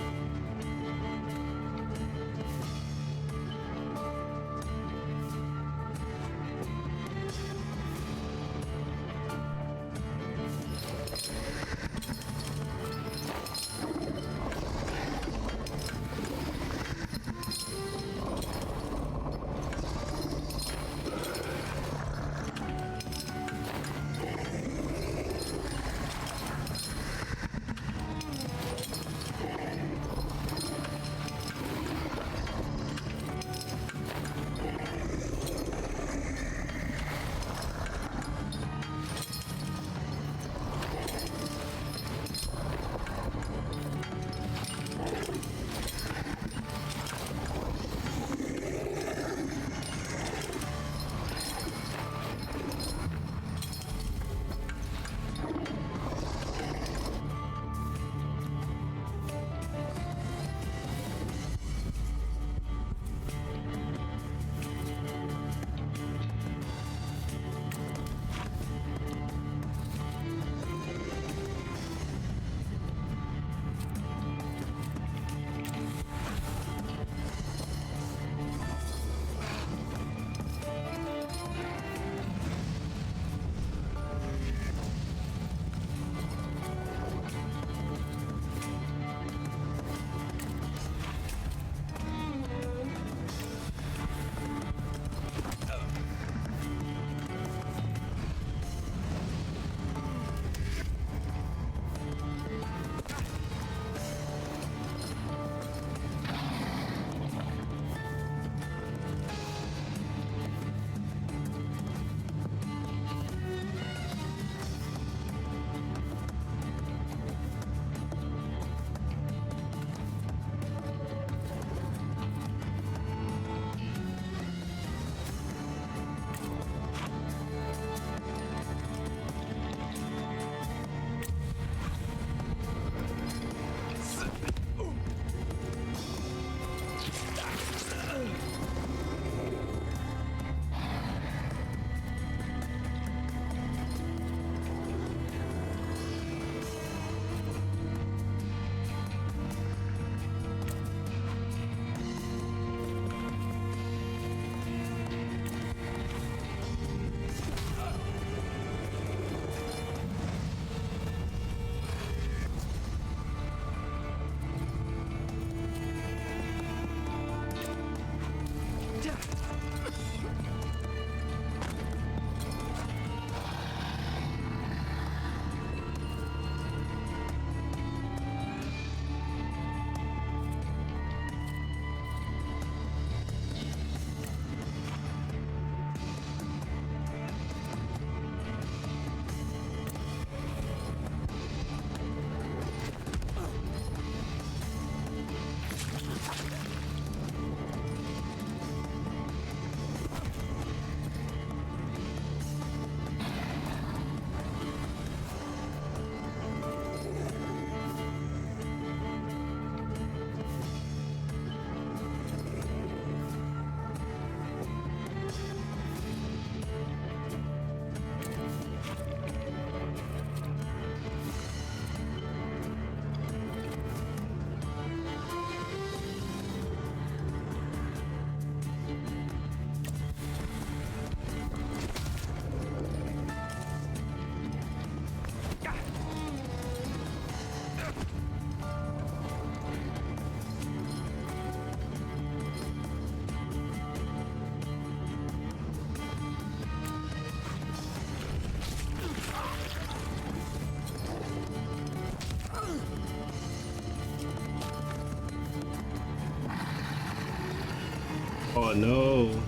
Oh no.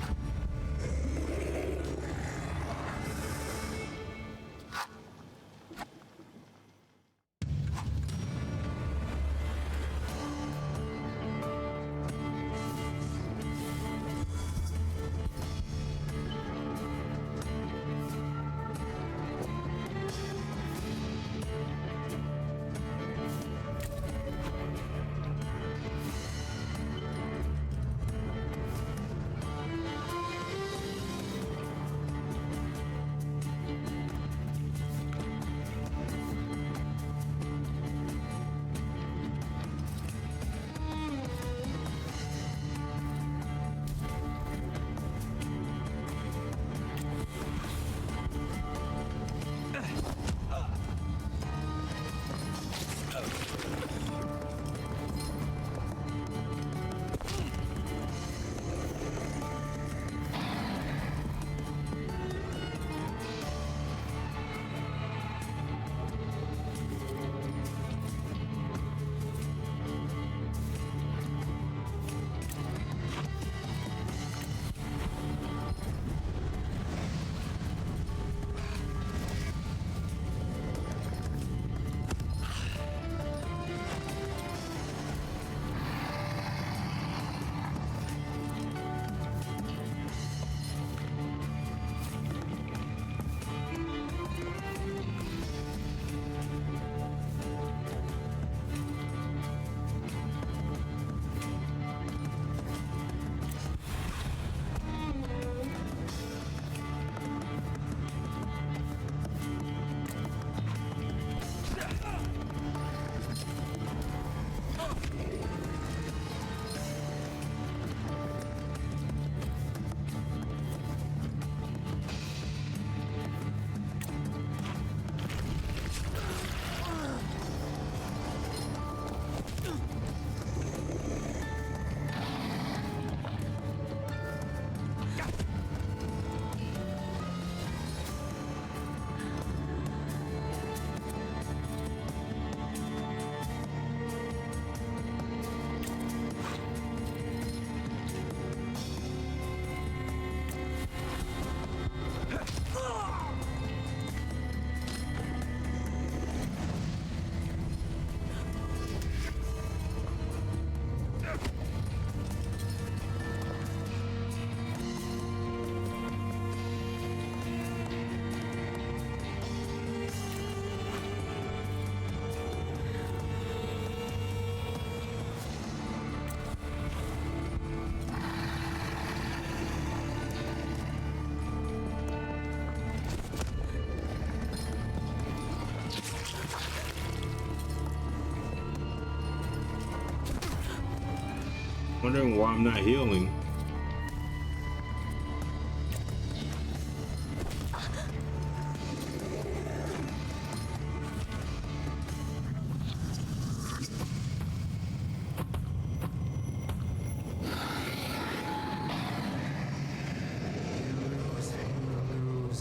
Wondering why I'm not healing.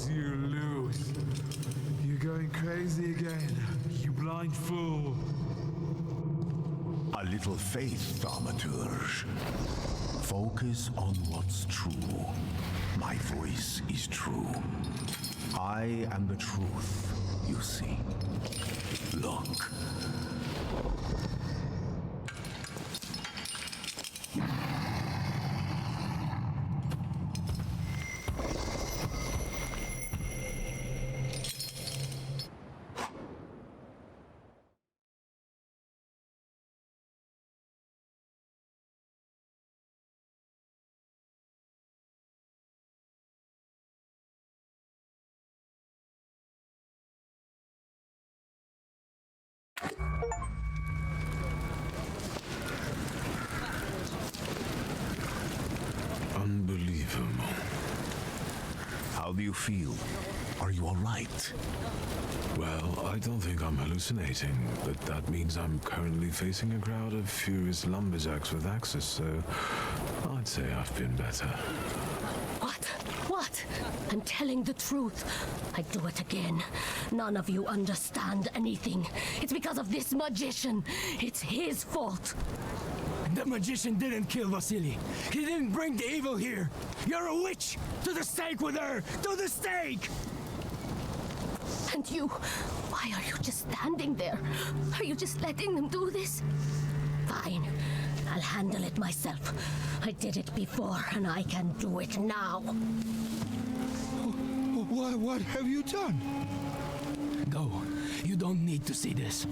You lose. You're going crazy again, you blind fool.
A little faith, Thaumaturge. Focus on what's true. My voice is true. I am the truth, you see. Look.
Unbelievable.
How do you feel? Are you all right?
Well, I don't think I'm hallucinating, but that means I'm currently facing a crowd of furious lumberjacks with axes, so I'd say I've been better.
What? What? I'm telling the truth. I do it again. None of you understand anything. It's because of this magician. It's his fault.
The magician didn't kill Vasily. He didn't bring the evil here. You're a witch! To the stake with her! To the stake!
And you, why are you just standing there? Are you just letting them do this? Fine, I'll handle it myself. I did it before, and I can do it now.
What have you done? Go. You don't need to see this.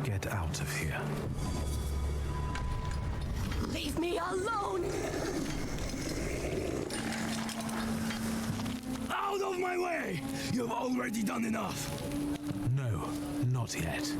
Get out of here.
Leave me alone!
Out of my way! You've already done enough!
No, not yet.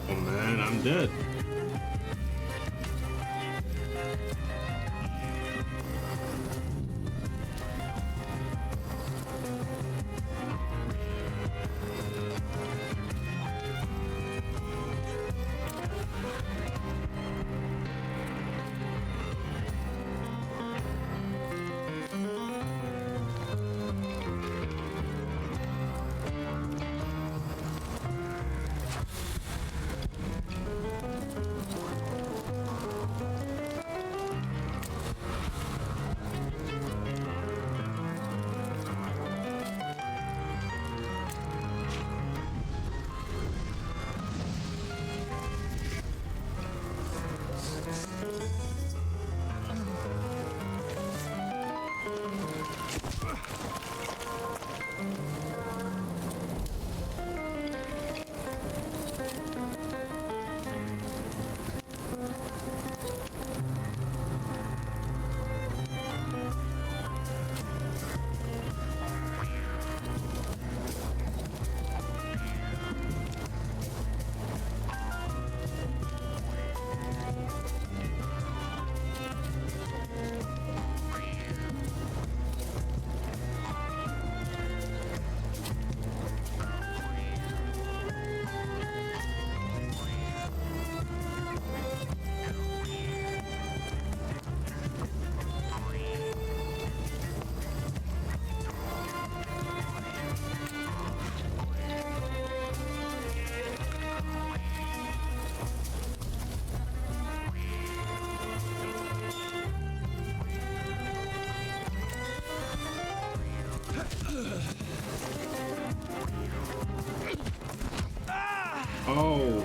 Oh man, I'm dead. Oh.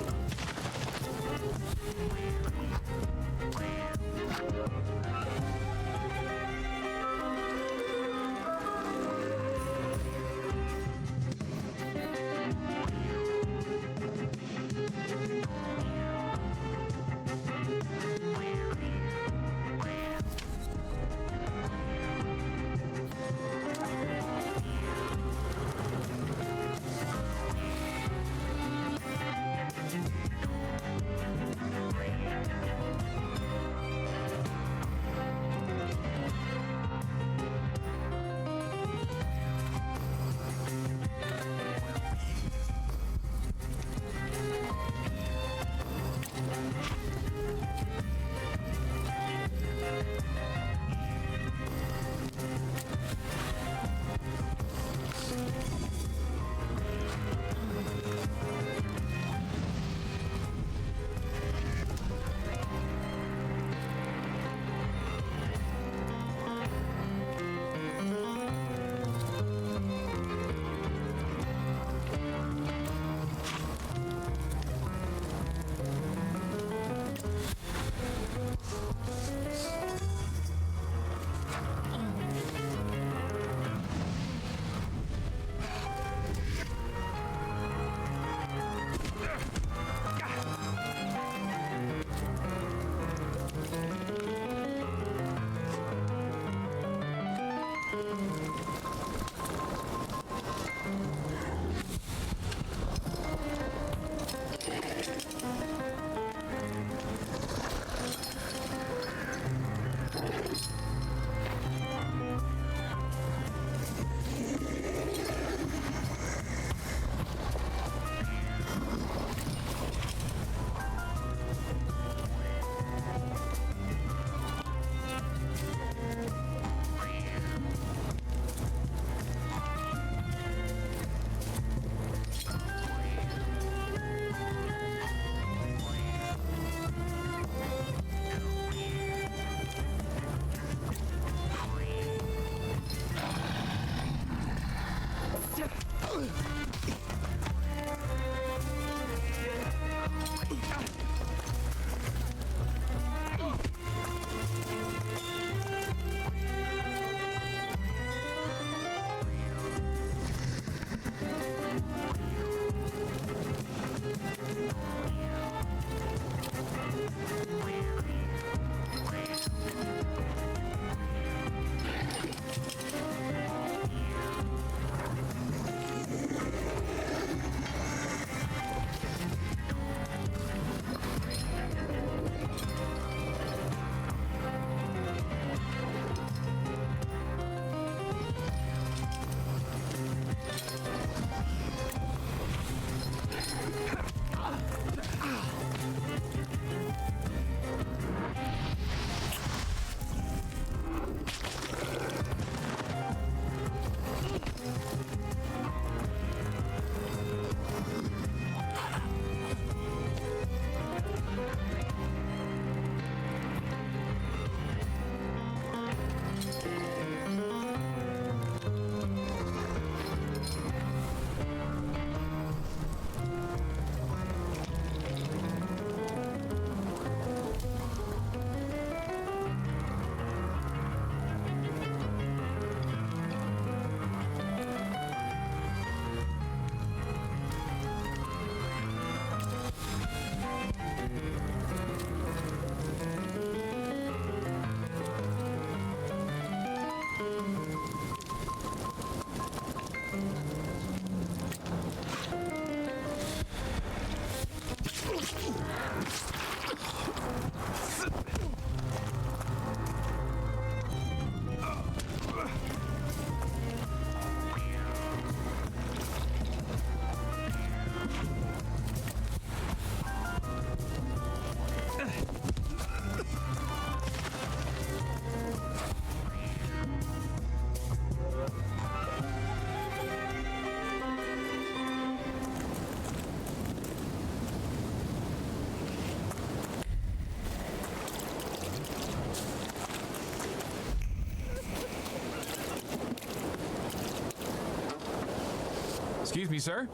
Excuse me, sir.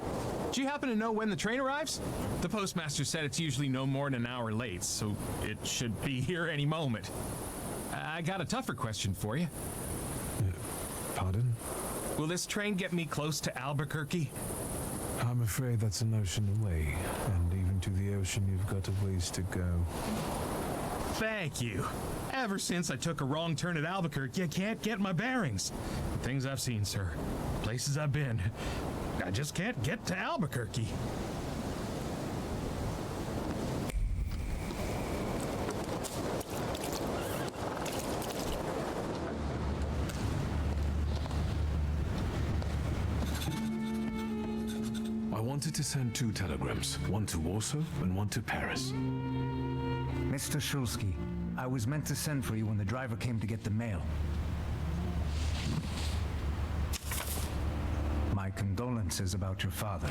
Do you happen to know when the train arrives? The postmaster said it's usually no more than an hour late, so it should be here any moment. I got a tougher question for you.
Pardon?
Will this train get me close to Albuquerque?
I'm afraid that's an ocean away, and even to the ocean you've got a ways to go.
Thank you. Ever since I took a wrong turn at Albuquerque, I can't get my bearings. The things I've seen, sir. Places I've been. I just can't get to Albuquerque.
I wanted to send 2 telegrams, one to Warsaw and one to Paris.
Mr. Shulsky, I was meant to send for you when the driver came to get the mail. My condolences about your father.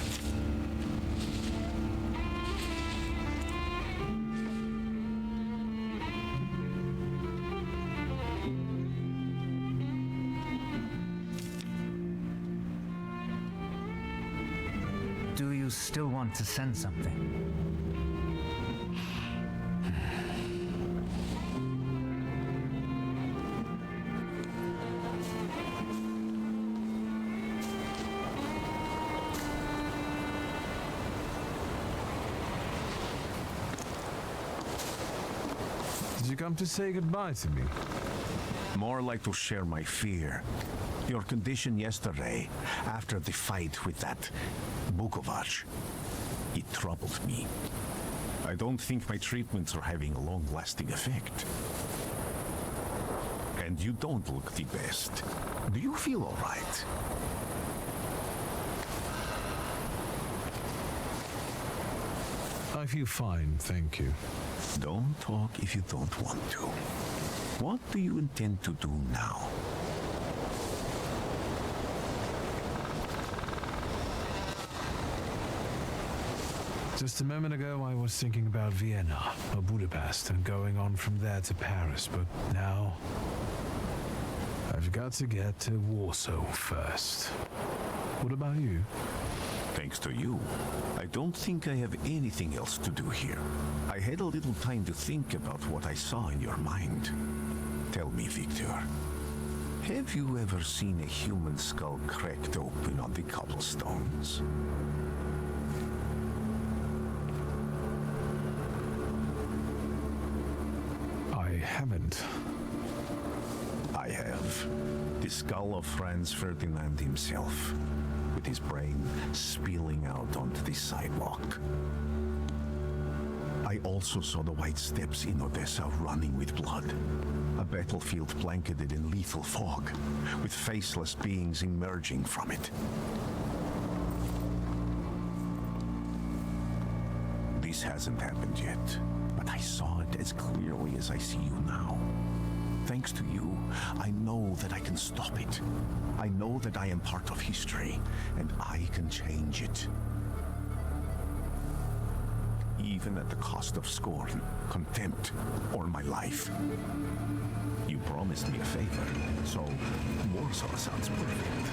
Do you still want to send something?
Did you come to say goodbye to me?
More like to share my fear. Your condition yesterday, after the fight with that Bukovac, it troubled me. I don't think my treatments are having a long-lasting effect. And you don't look the best. Do you feel all right?
I feel fine, thank you.
Don't talk if you don't want to. What do you intend to do now?
Just a moment ago, I was thinking about Vienna or Budapest and going on from there to Paris, but now I've got to get to Warsaw first. What about you?
Thanks to you, I don't think I have anything else to do here. I had a little time to think about what I saw in your mind. Tell me, Victor, have you ever seen a human skull cracked open on the cobblestones?
I haven't.
I have. The skull of Franz Ferdinand himself, with his brain spilling out onto the sidewalk. I also saw the white steps in Odessa running with blood. A battlefield blanketed in lethal fog, with faceless beings emerging from it. This hasn't happened yet, but I saw it as clearly as I see you now. Thanks to you, I know that I can stop it. I know that I am part of history, and I can change it. Even at the cost of scorn, contempt, or my life. You promised me a favor, so Warsaw sounds perfect.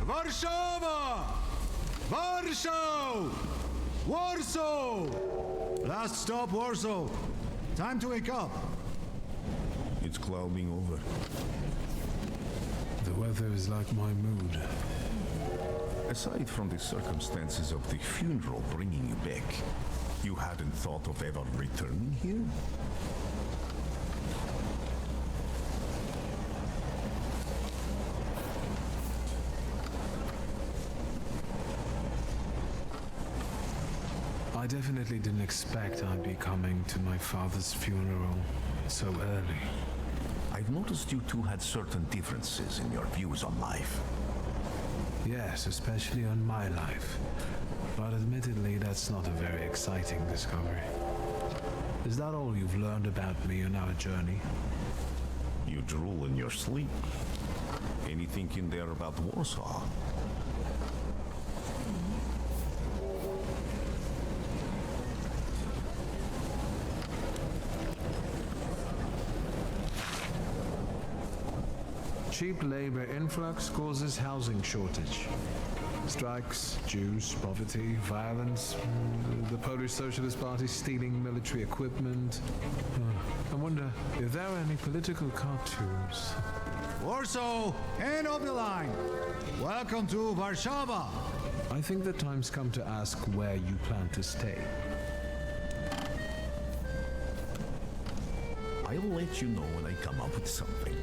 Warszawa! Warsaw! Warsaw! Last stop, Warsaw. Time to wake up.
It's clouding over.
The weather is like my mood.
Aside from the circumstances of the funeral bringing you back, you hadn't thought of ever returning here?
I definitely didn't expect I'd be coming to my father's funeral so early.
I've noticed you two had certain differences in your views on life.
Yes, especially on my life. But admittedly, that's not a very exciting discovery. Is that all you've learned about me on our journey?
You drool in your sleep. Anything in there about Warsaw?
Cheap labor influx causes housing shortage. Strikes, Jews, poverty, violence, the Polish Socialist Party stealing military equipment. I wonder if there are any political cartoons.
Warsaw, end of the line. Welcome to Warszawa.
I think the time's come to ask where you plan to stay.
I'll let you know when I come up with something.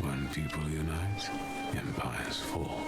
When people unite, empires fall.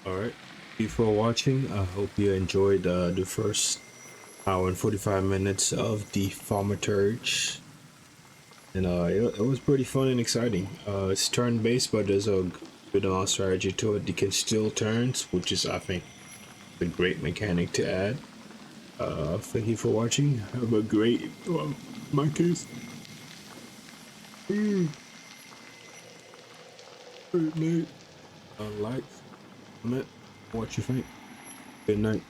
Alright, thank you for watching. I hope you enjoyed the first hour and 45 minutes of the Thaumaturge. And it was pretty fun and exciting. It's turn-based, but there's a good amount of strategy to it. You can steal turns, which is, I think, a great mechanic to add. Thank you for watching. Have a great monkeys. Good night. Like, comment, what you think. Good night.